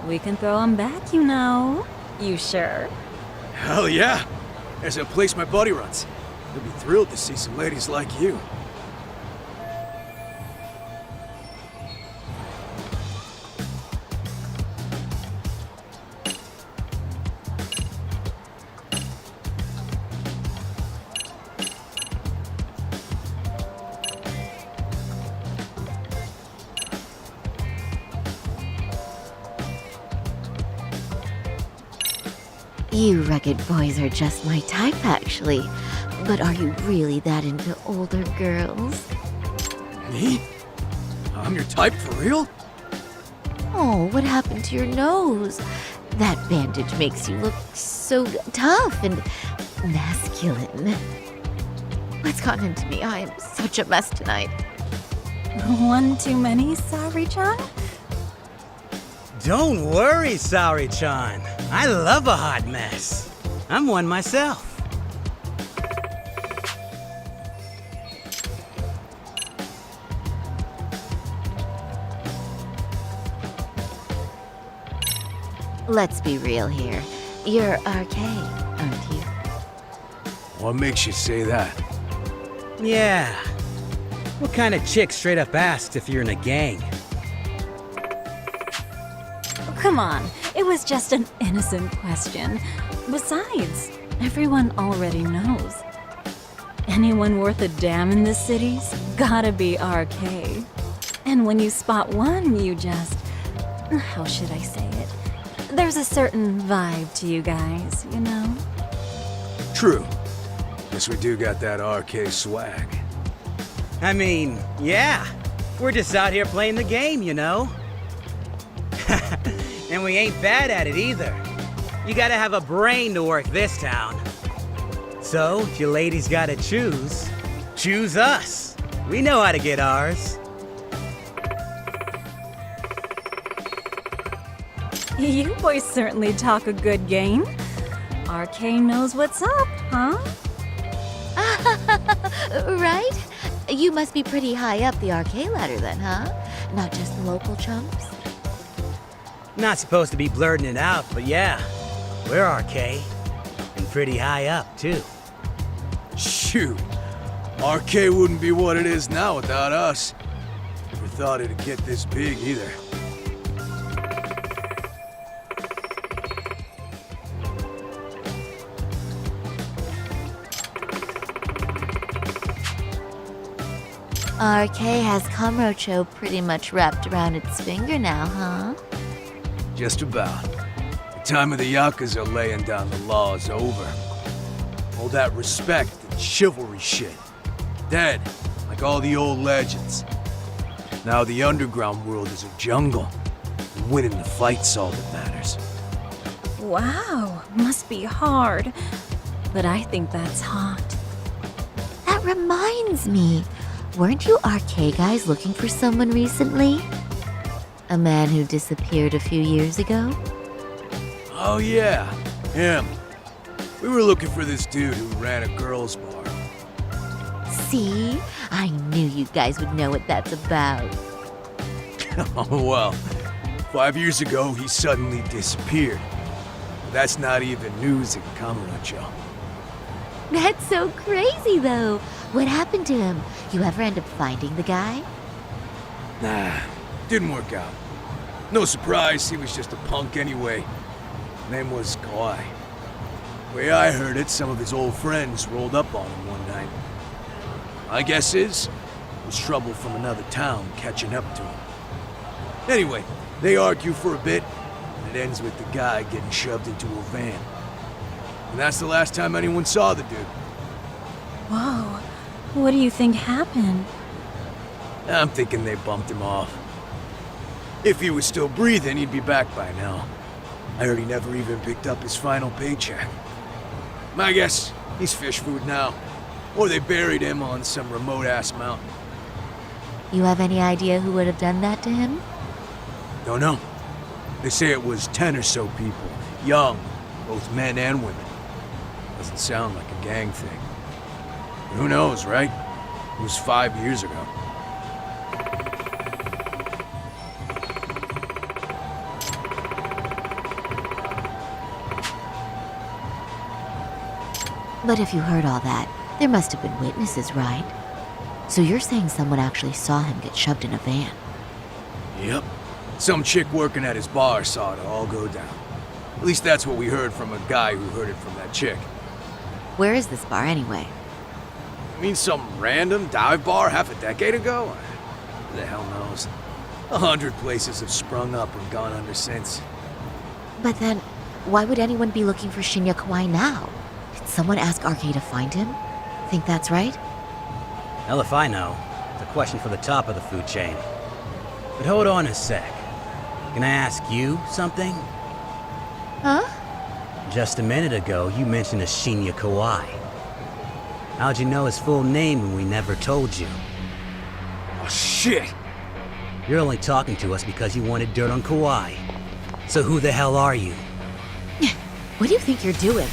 We can throw them back, you know. You sure? Hell yeah! There's a place my buddy runs. He'll be thrilled to see some ladies like you. You rugged boys are just my type, actually. But are you really that into older girls? Me? I'm your type for real? Oh, what happened to your nose? That bandage makes you look so tough and masculine. What's gotten into me? I am such a mess tonight. One too many, Saori-chan? Don't worry, Saori-chan. I love a hot mess. I'm one myself. Let's be real here. You're RK, aren't you? What makes you say that? Yeah. What kind of chick straight up asks if you're in a gang? Come on, it was just an innocent question. Besides, everyone already knows. Anyone worth a damn in this city's gotta be RK. And when you spot one, you just... how should I say it? There's a certain vibe to you guys, you know? True. Guess we do got that RK swag. I mean, yeah. We're just out here playing the game, you know? And we ain't bad at it either. You gotta have a brain to work this town. So, if you ladies gotta choose us. We know how to get ours. You boys certainly talk a good game. RK knows what's up, huh? Right? You must be pretty high up the RK ladder then, huh? Not just the local chumps? Not supposed to be blurting it out, but yeah, we're RK. And pretty high up, too. Shoot. RK wouldn't be what it is now without us. Never thought it'd get this big either. RK has Kamurocho pretty much wrapped around its finger now, huh? Just about. The time of the Yakuza laying down the law is over. All that respect and chivalry shit. Dead, like all the old legends. Now the underground world is a jungle, and winning the fight's all that matters. Wow, must be hard. But I think that's hot. That reminds me. Weren't you RK guys looking for someone recently? A man who disappeared a few years ago? Oh yeah, him. We were looking for this dude who ran a girls' bar. See? I knew you guys would know what that's about. Oh well, 5 years ago he suddenly disappeared. That's not even news in Kamurocho. That's so crazy, though. What happened to him? You ever end up finding the guy? Nah, didn't work out. No surprise, he was just a punk anyway. Name was Kawhi. Way I heard it, some of his old friends rolled up on him one night. My guess is, it was trouble from another town catching up to him. Anyway, they argue for a bit, and it ends with the guy getting shoved into a van. And that's the last time anyone saw the dude. Whoa, what do you think happened? I'm thinking they bumped him off. If he was still breathing, he'd be back by now. I heard he never even picked up his final paycheck. My guess, he's fish food now. Or they buried him on some remote-ass mountain. You have any idea who would have done that to him? Don't know. They say it was 10 or so people. Young, both men and women. Doesn't sound like a gang thing. But who knows, right? It was 5 years ago. But if you heard all that, there must have been witnesses, right? So you're saying someone actually saw him get shoved in a van? Yep. Some chick working at his bar saw it all go down. At least that's what we heard from a guy who heard it from that chick. Where is this bar anyway? You mean some random dive bar half a decade ago? Who the hell knows? 100 places have sprung up and gone under since. But then, why would anyone be looking for Shinya Kawai now? Did someone ask RK to find him? Think that's right? Hell if I know. It's a question for the top of the food chain. But hold on a sec. Can I ask you something? Huh? Just a minute ago, you mentioned a Shinya Kawai. How'd you know his full name when we never told you? Oh, shit! You're only talking to us because you wanted dirt on Kawai. So who the hell are you? What do you think you're doing?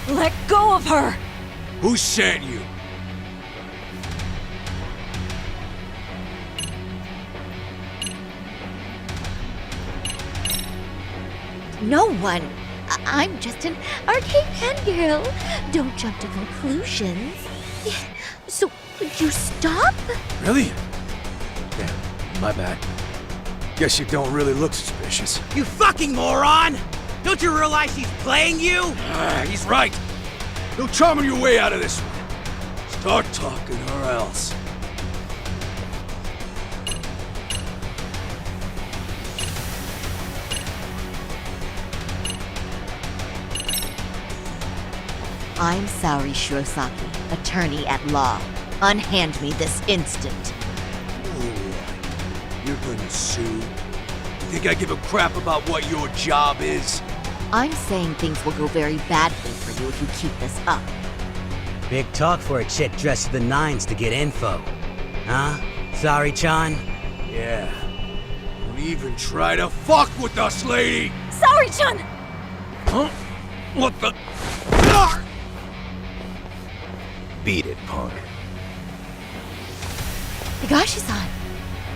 Let go of her! Who sent you? No one. I'm just an arcade fangirl. Don't jump to conclusions. So, would you stop? Really? Damn, my bad. Guess you don't really look suspicious. You fucking moron! Don't you realize he's playing you? He's right. No charming your way out of this one. Start talking or else. I'm Saori Shirosaki, attorney at law. Unhand me this instant. Alright. You're gonna sue? You think I give a crap about what your job is? I'm saying things will go very badly for you if you keep this up. Big talk for a chick dressed to the nines to get info. Huh? Sorry, Chan? Yeah. Don't even try to fuck with us, lady! Sorry, Chun! Huh? What the? Beat it, punk. Higashi-san!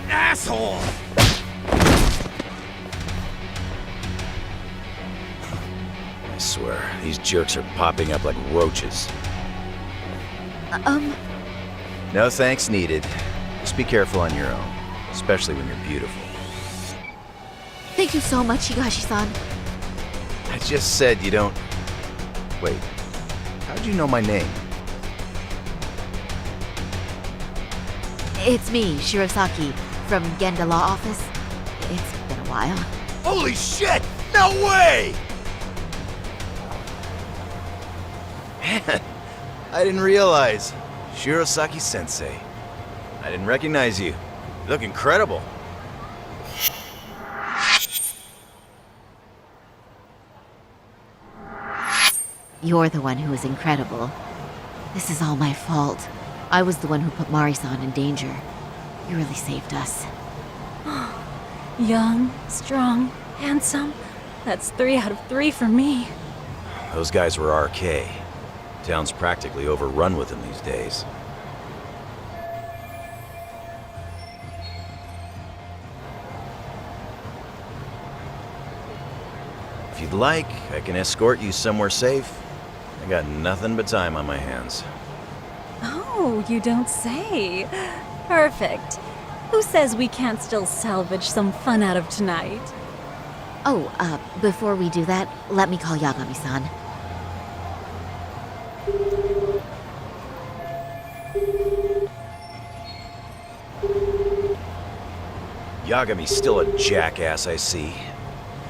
Asshole! I swear, these jerks are popping up like roaches. No thanks needed. Just be careful on your own, especially when you're beautiful. Thank you so much, Higashi-san. I just said you don't... Wait, how'd you know my name? It's me, Shirosaki, from Genda Law Office. It's been a while. Holy shit! No way! Man, I didn't realize. Shirosaki-sensei. I didn't recognize you. You look incredible. You're the one who is incredible. This is all my fault. I was the one who put Mari-san in danger. You really saved us. Young, strong, handsome. That's 3 out of 3 for me. Those guys were RK. Town's practically overrun with them these days. If you'd like, I can escort you somewhere safe. I got nothing but time on my hands. Oh, you don't say. Perfect. Who says we can't still salvage some fun out of tonight? Oh, before we do that, let me call Yagami-san. Yagami's still a jackass, I see.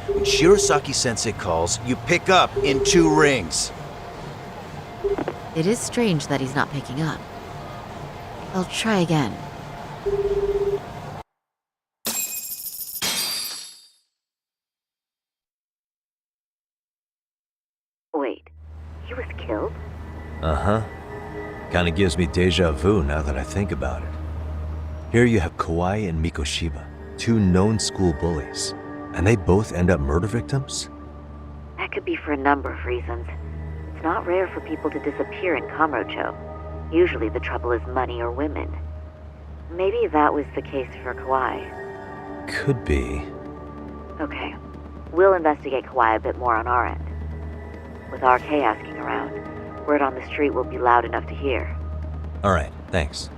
When Shirosaki-sensei calls, you pick up in 2 rings. It is strange that he's not picking up. I'll try again. Wait, he was killed? Uh-huh. Kinda gives me deja vu now that I think about it. Here you have Kawai and Mikoshiba, 2 known school bullies, and they both end up murder victims? That could be for a number of reasons. It's not rare for people to disappear in Kamurocho. Usually the trouble is money or women. Maybe that was the case for Kawai. Could be. Okay. We'll investigate Kawai a bit more on our end. With RK asking around, word on the street will be loud enough to hear. Alright, thanks.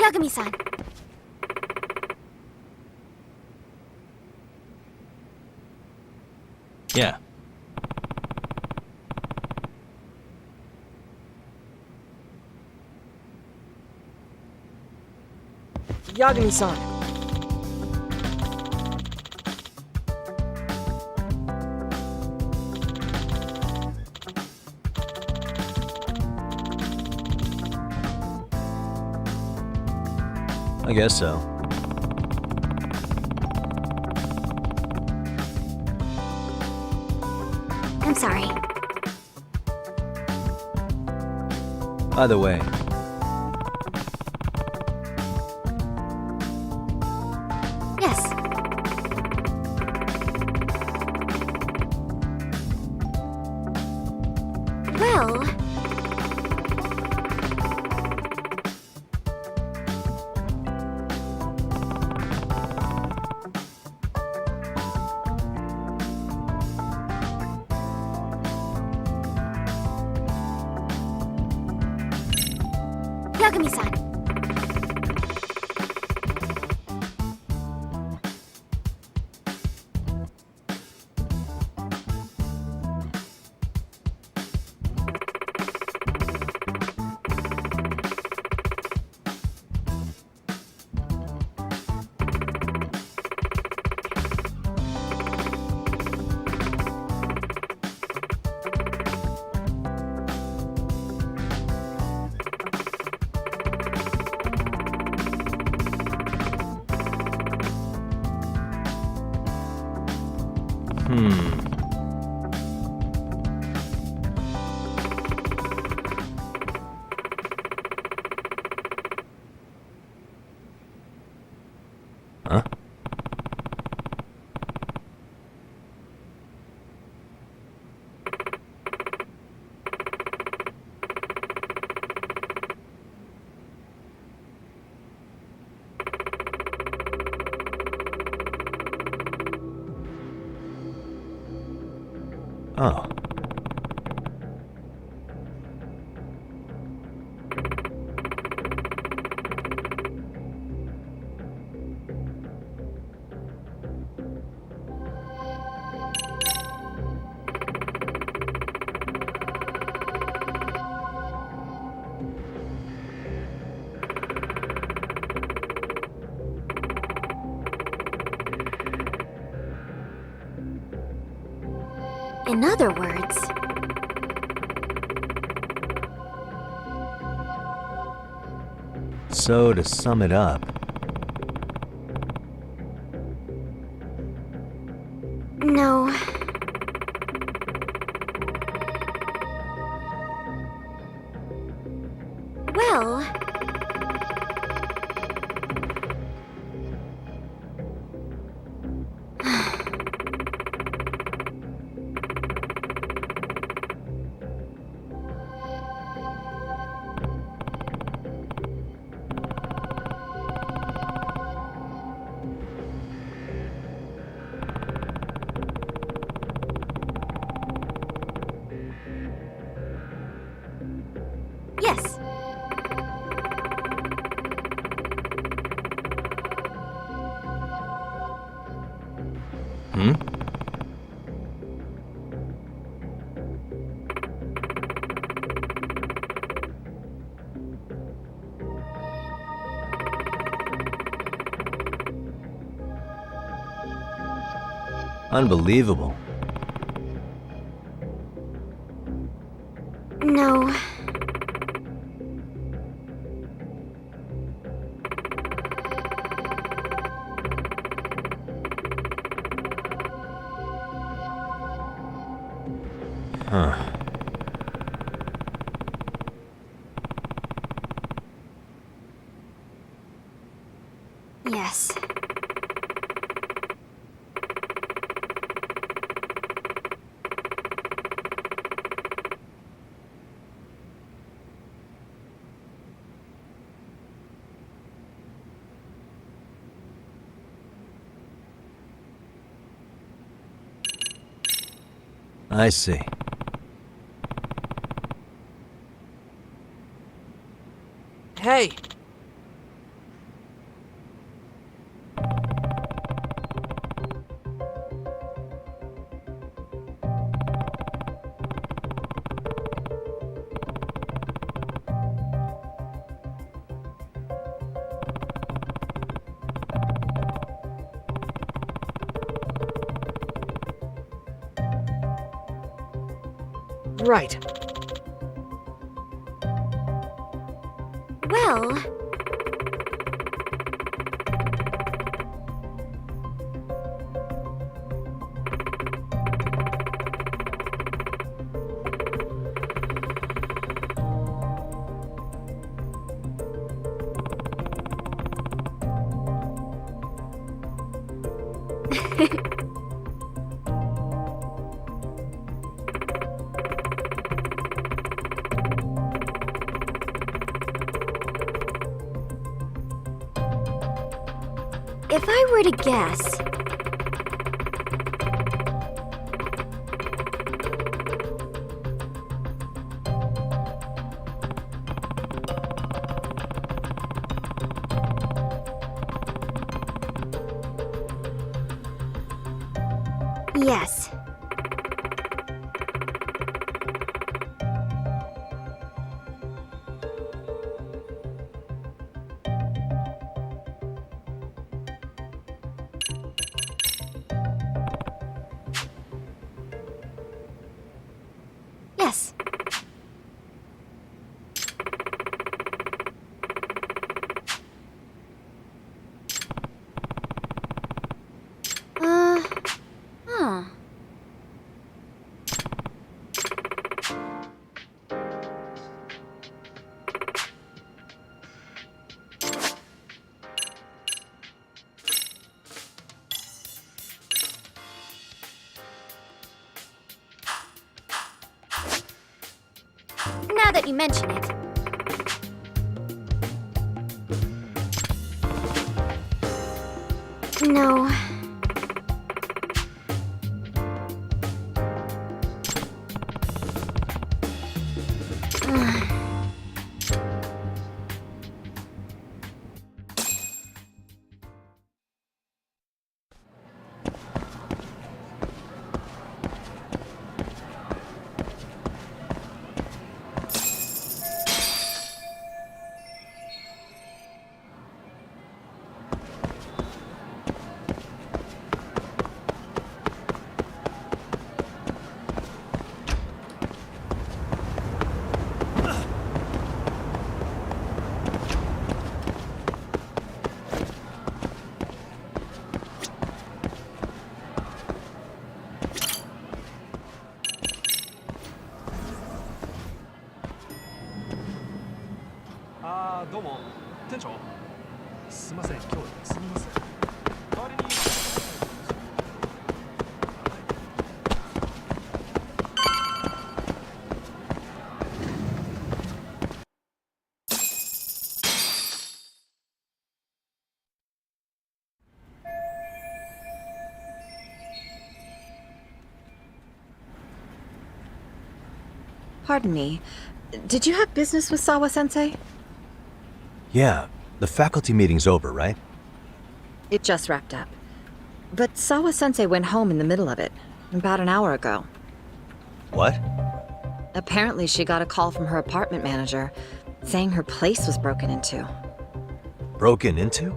Yagami-san. Yeah. Yagami-san. I guess so. I'm sorry. By the way, Yes. Well... Yagami-san. Huh? Oh. In other words... So to sum it up, No. Well... Yes. hmm? Unbelievable. No. Huh. Yes. I see. Hey! Right. Well... If I were to guess... Yes. Yes. Huh. Now that you mention it. No. Pardon me. Did you have business with Sawa-sensei? Yeah, the faculty meeting's over, right? It just wrapped up. But Sawa-sensei went home in the middle of it, about an hour ago. What? Apparently she got a call from her apartment manager, saying her place was broken into. Broken into?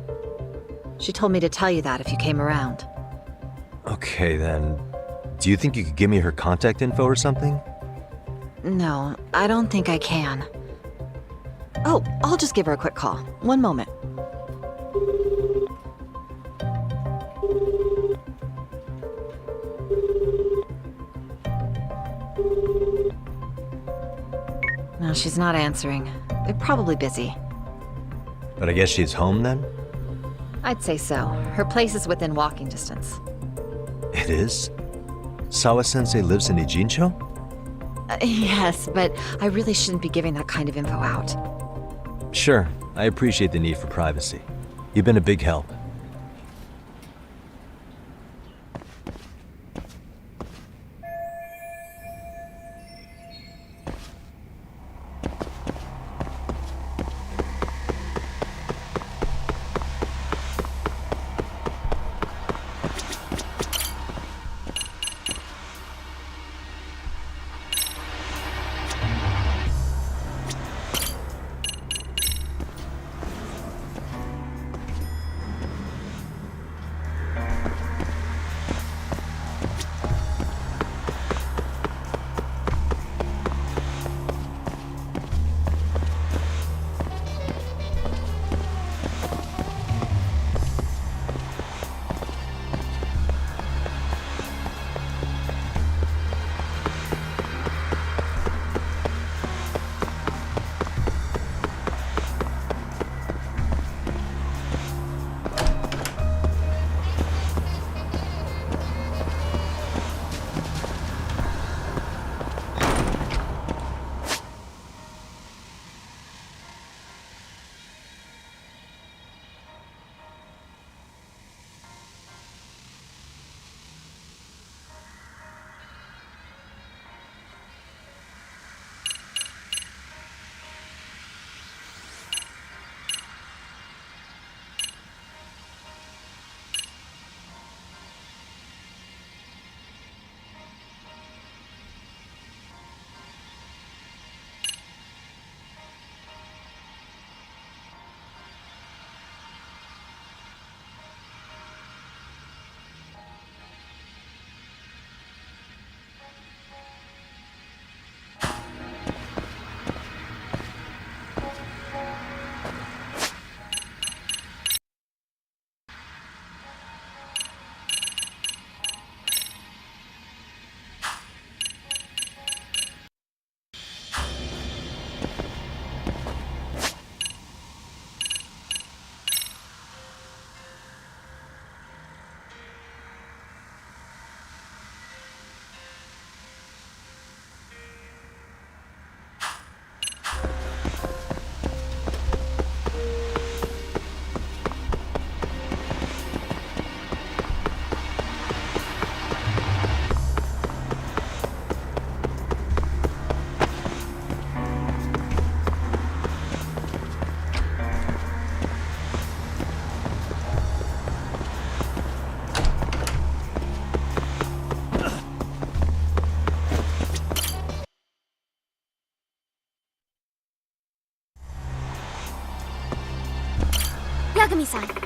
She told me to tell you that if you came around. Okay, then. Do you think you could give me her contact info or something? No, I don't think I can. Oh, I'll just give her a quick call. One moment. No, she's not answering. They're probably busy. But I guess she's home then? I'd say so. Her place is within walking distance. It is? Sawa-sensei lives in Ijincho? Yes, but I really shouldn't be giving that kind of info out. Sure, I appreciate the need for privacy. You've been a big help. Yagami-san.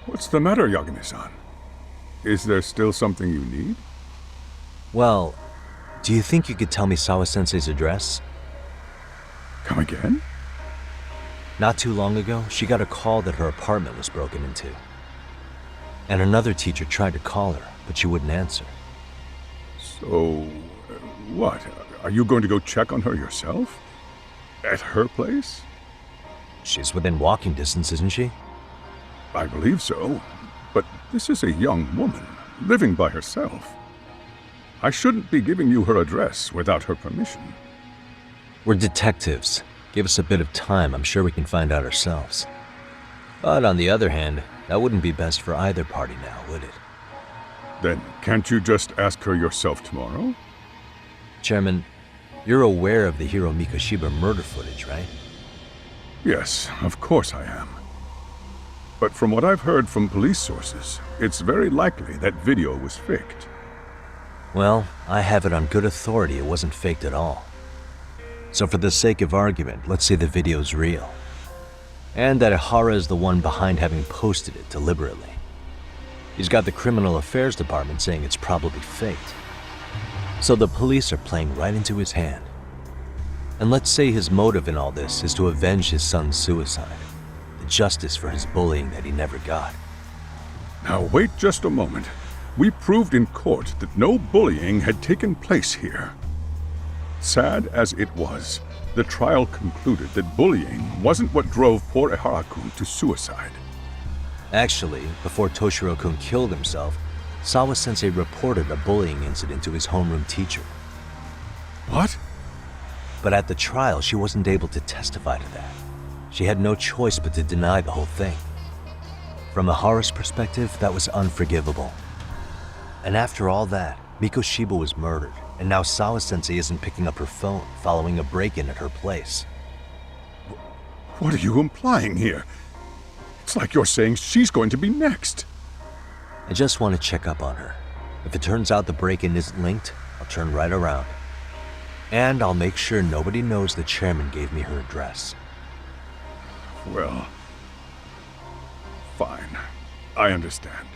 What's the matter, Yagami-san? Is there still something you need? Well, do you think you could tell me Sawa-sensei's address? Come again? Not too long ago, she got a call that her apartment was broken into. And another teacher tried to call her, but she wouldn't answer. So, what? Are you going to go check on her yourself? At her place? She's within walking distance, isn't she? I believe so. But this is a young woman, living by herself. I shouldn't be giving you her address without her permission. We're detectives. Give us a bit of time, I'm sure we can find out ourselves. But on the other hand, that wouldn't be best for either party now, would it? Then can't you just ask her yourself tomorrow? Chairman, you're aware of the Hiro Mikoshiba murder footage, right? Yes, of course I am. But from what I've heard from police sources, it's very likely that video was faked. Well, I have it on good authority it wasn't faked at all. So for the sake of argument, let's say the video's real. And that Ihara is the one behind having posted it deliberately. He's got the criminal affairs department saying it's probably faked. So the police are playing right into his hand. And let's say his motive in all this is to avenge his son's suicide. The justice for his bullying that he never got. Now wait just a moment. We proved in court that no bullying had taken place here. Sad as it was, the trial concluded that bullying wasn't what drove poor Ihara-kun to suicide. Actually, before Toshiro-kun killed himself, Sawa-sensei reported a bullying incident to his homeroom teacher. What? But at the trial, she wasn't able to testify to that. She had no choice but to deny the whole thing. From Ihara's perspective, that was unforgivable. And after all that, Mikoshiba was murdered, and now Sawa-sensei isn't picking up her phone following a break-in at her place. What are you implying here? It's like you're saying she's going to be next. I just want to check up on her. If it turns out the break-in isn't linked, I'll turn right around. And I'll make sure nobody knows the chairman gave me her address. Well, fine. I understand.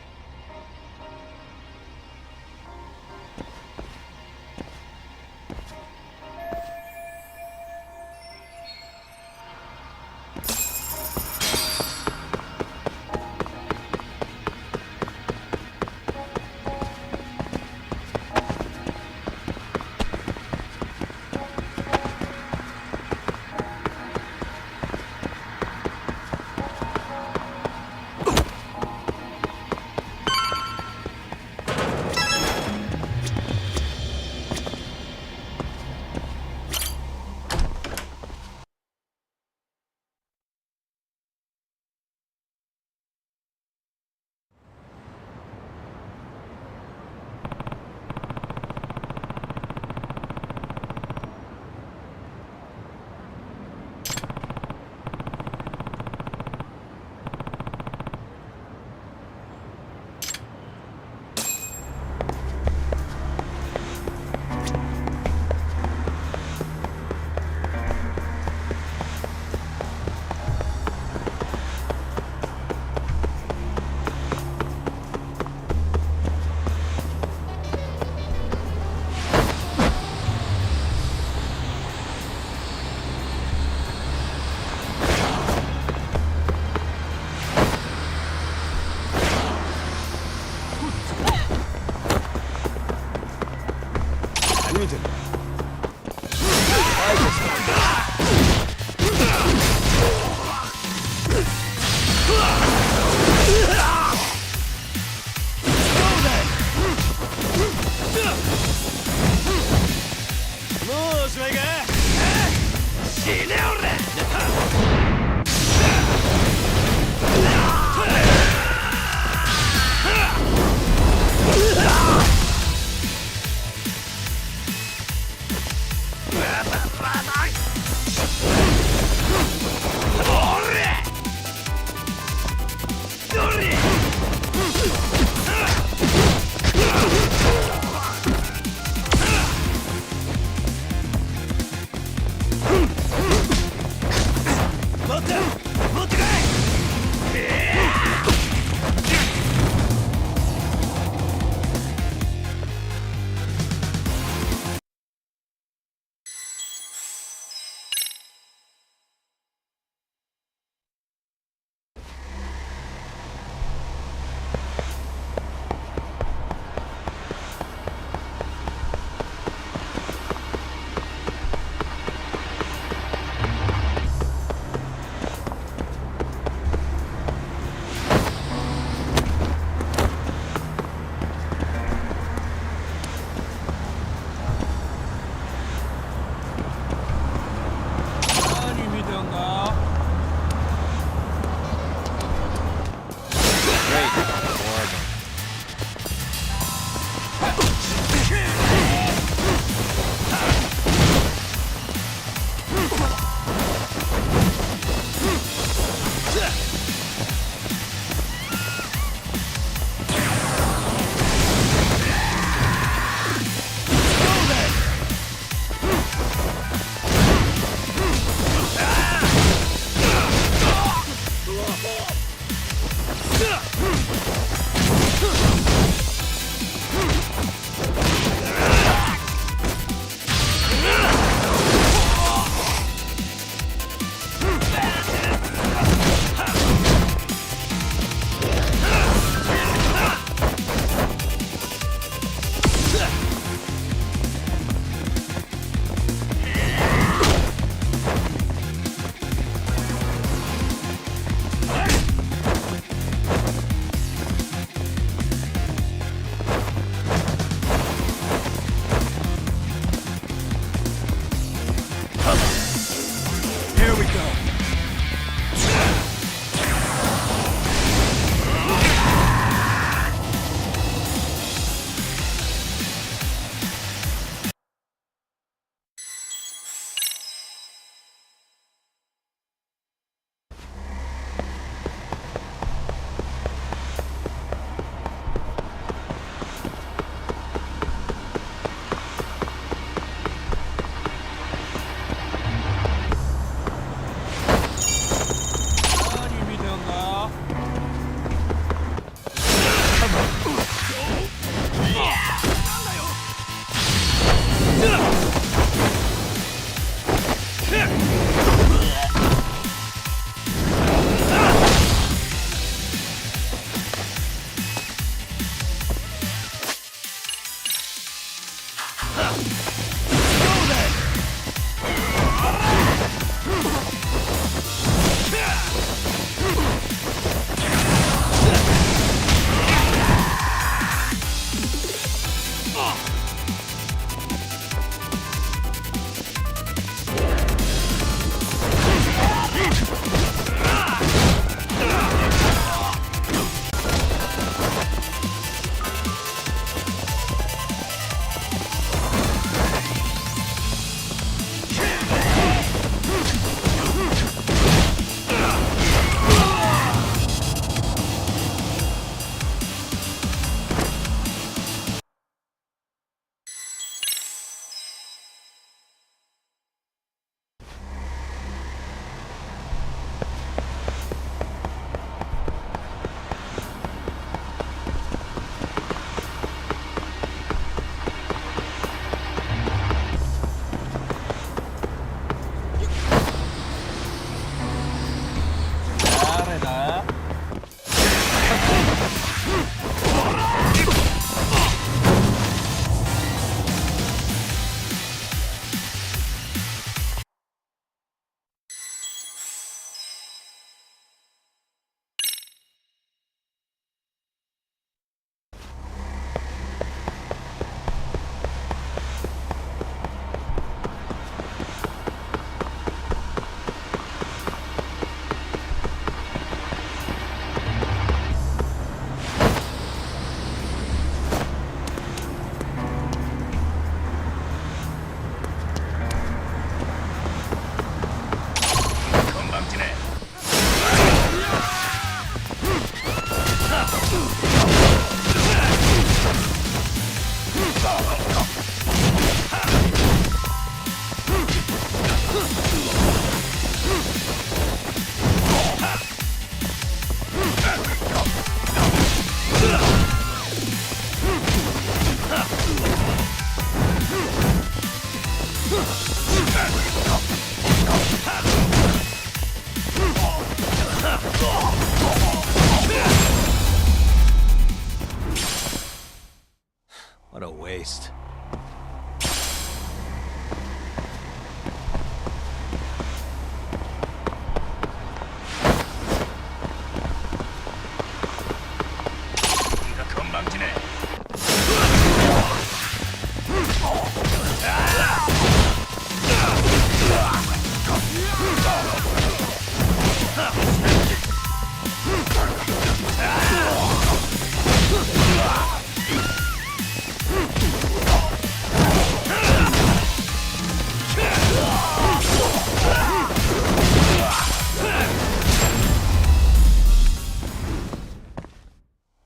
What a waste.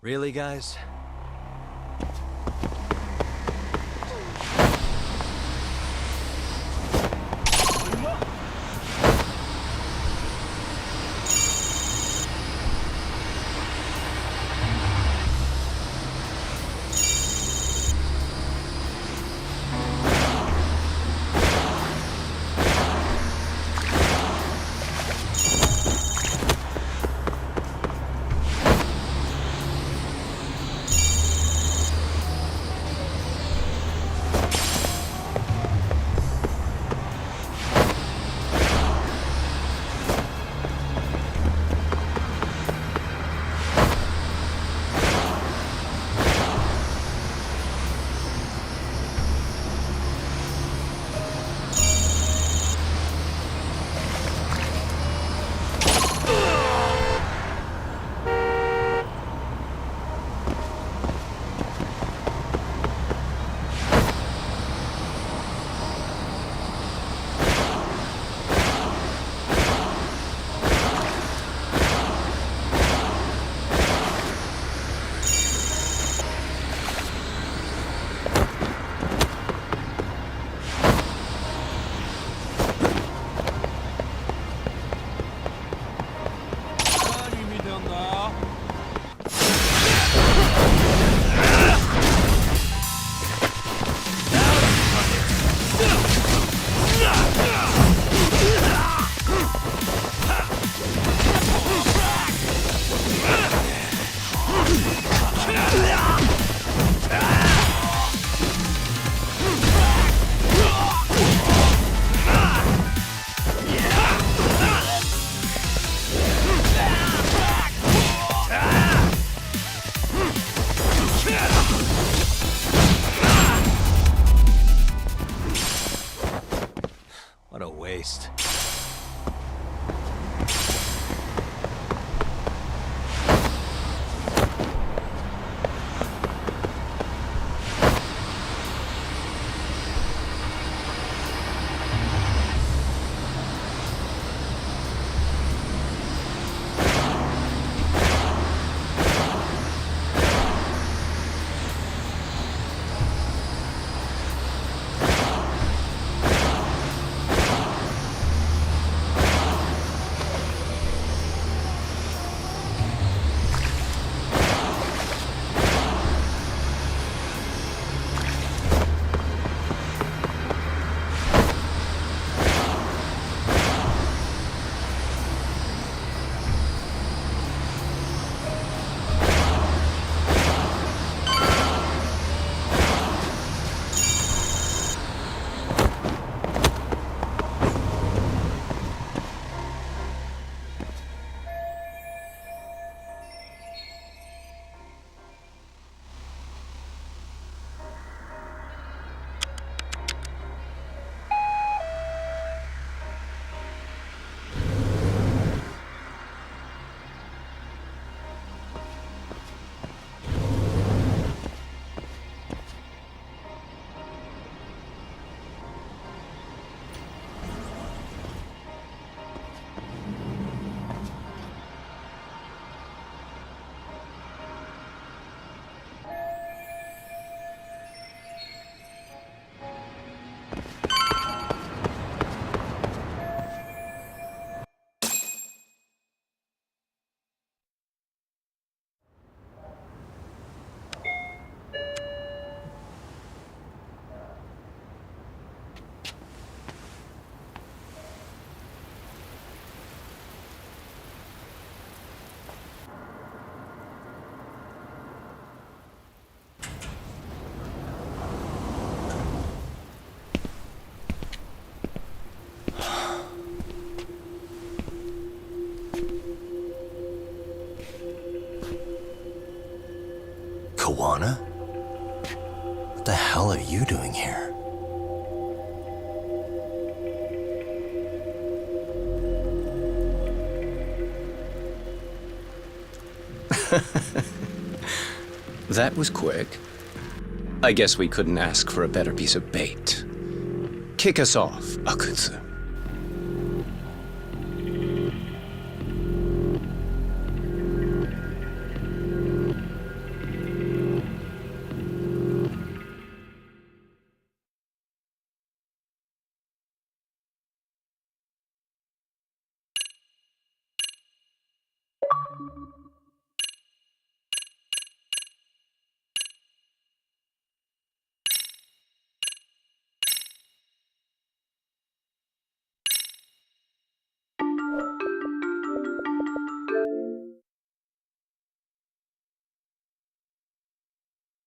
Really, guys? Kawana? What the hell are you doing here? That was quick. I guess we couldn't ask for a better piece of bait. Kick us off, Akutsu.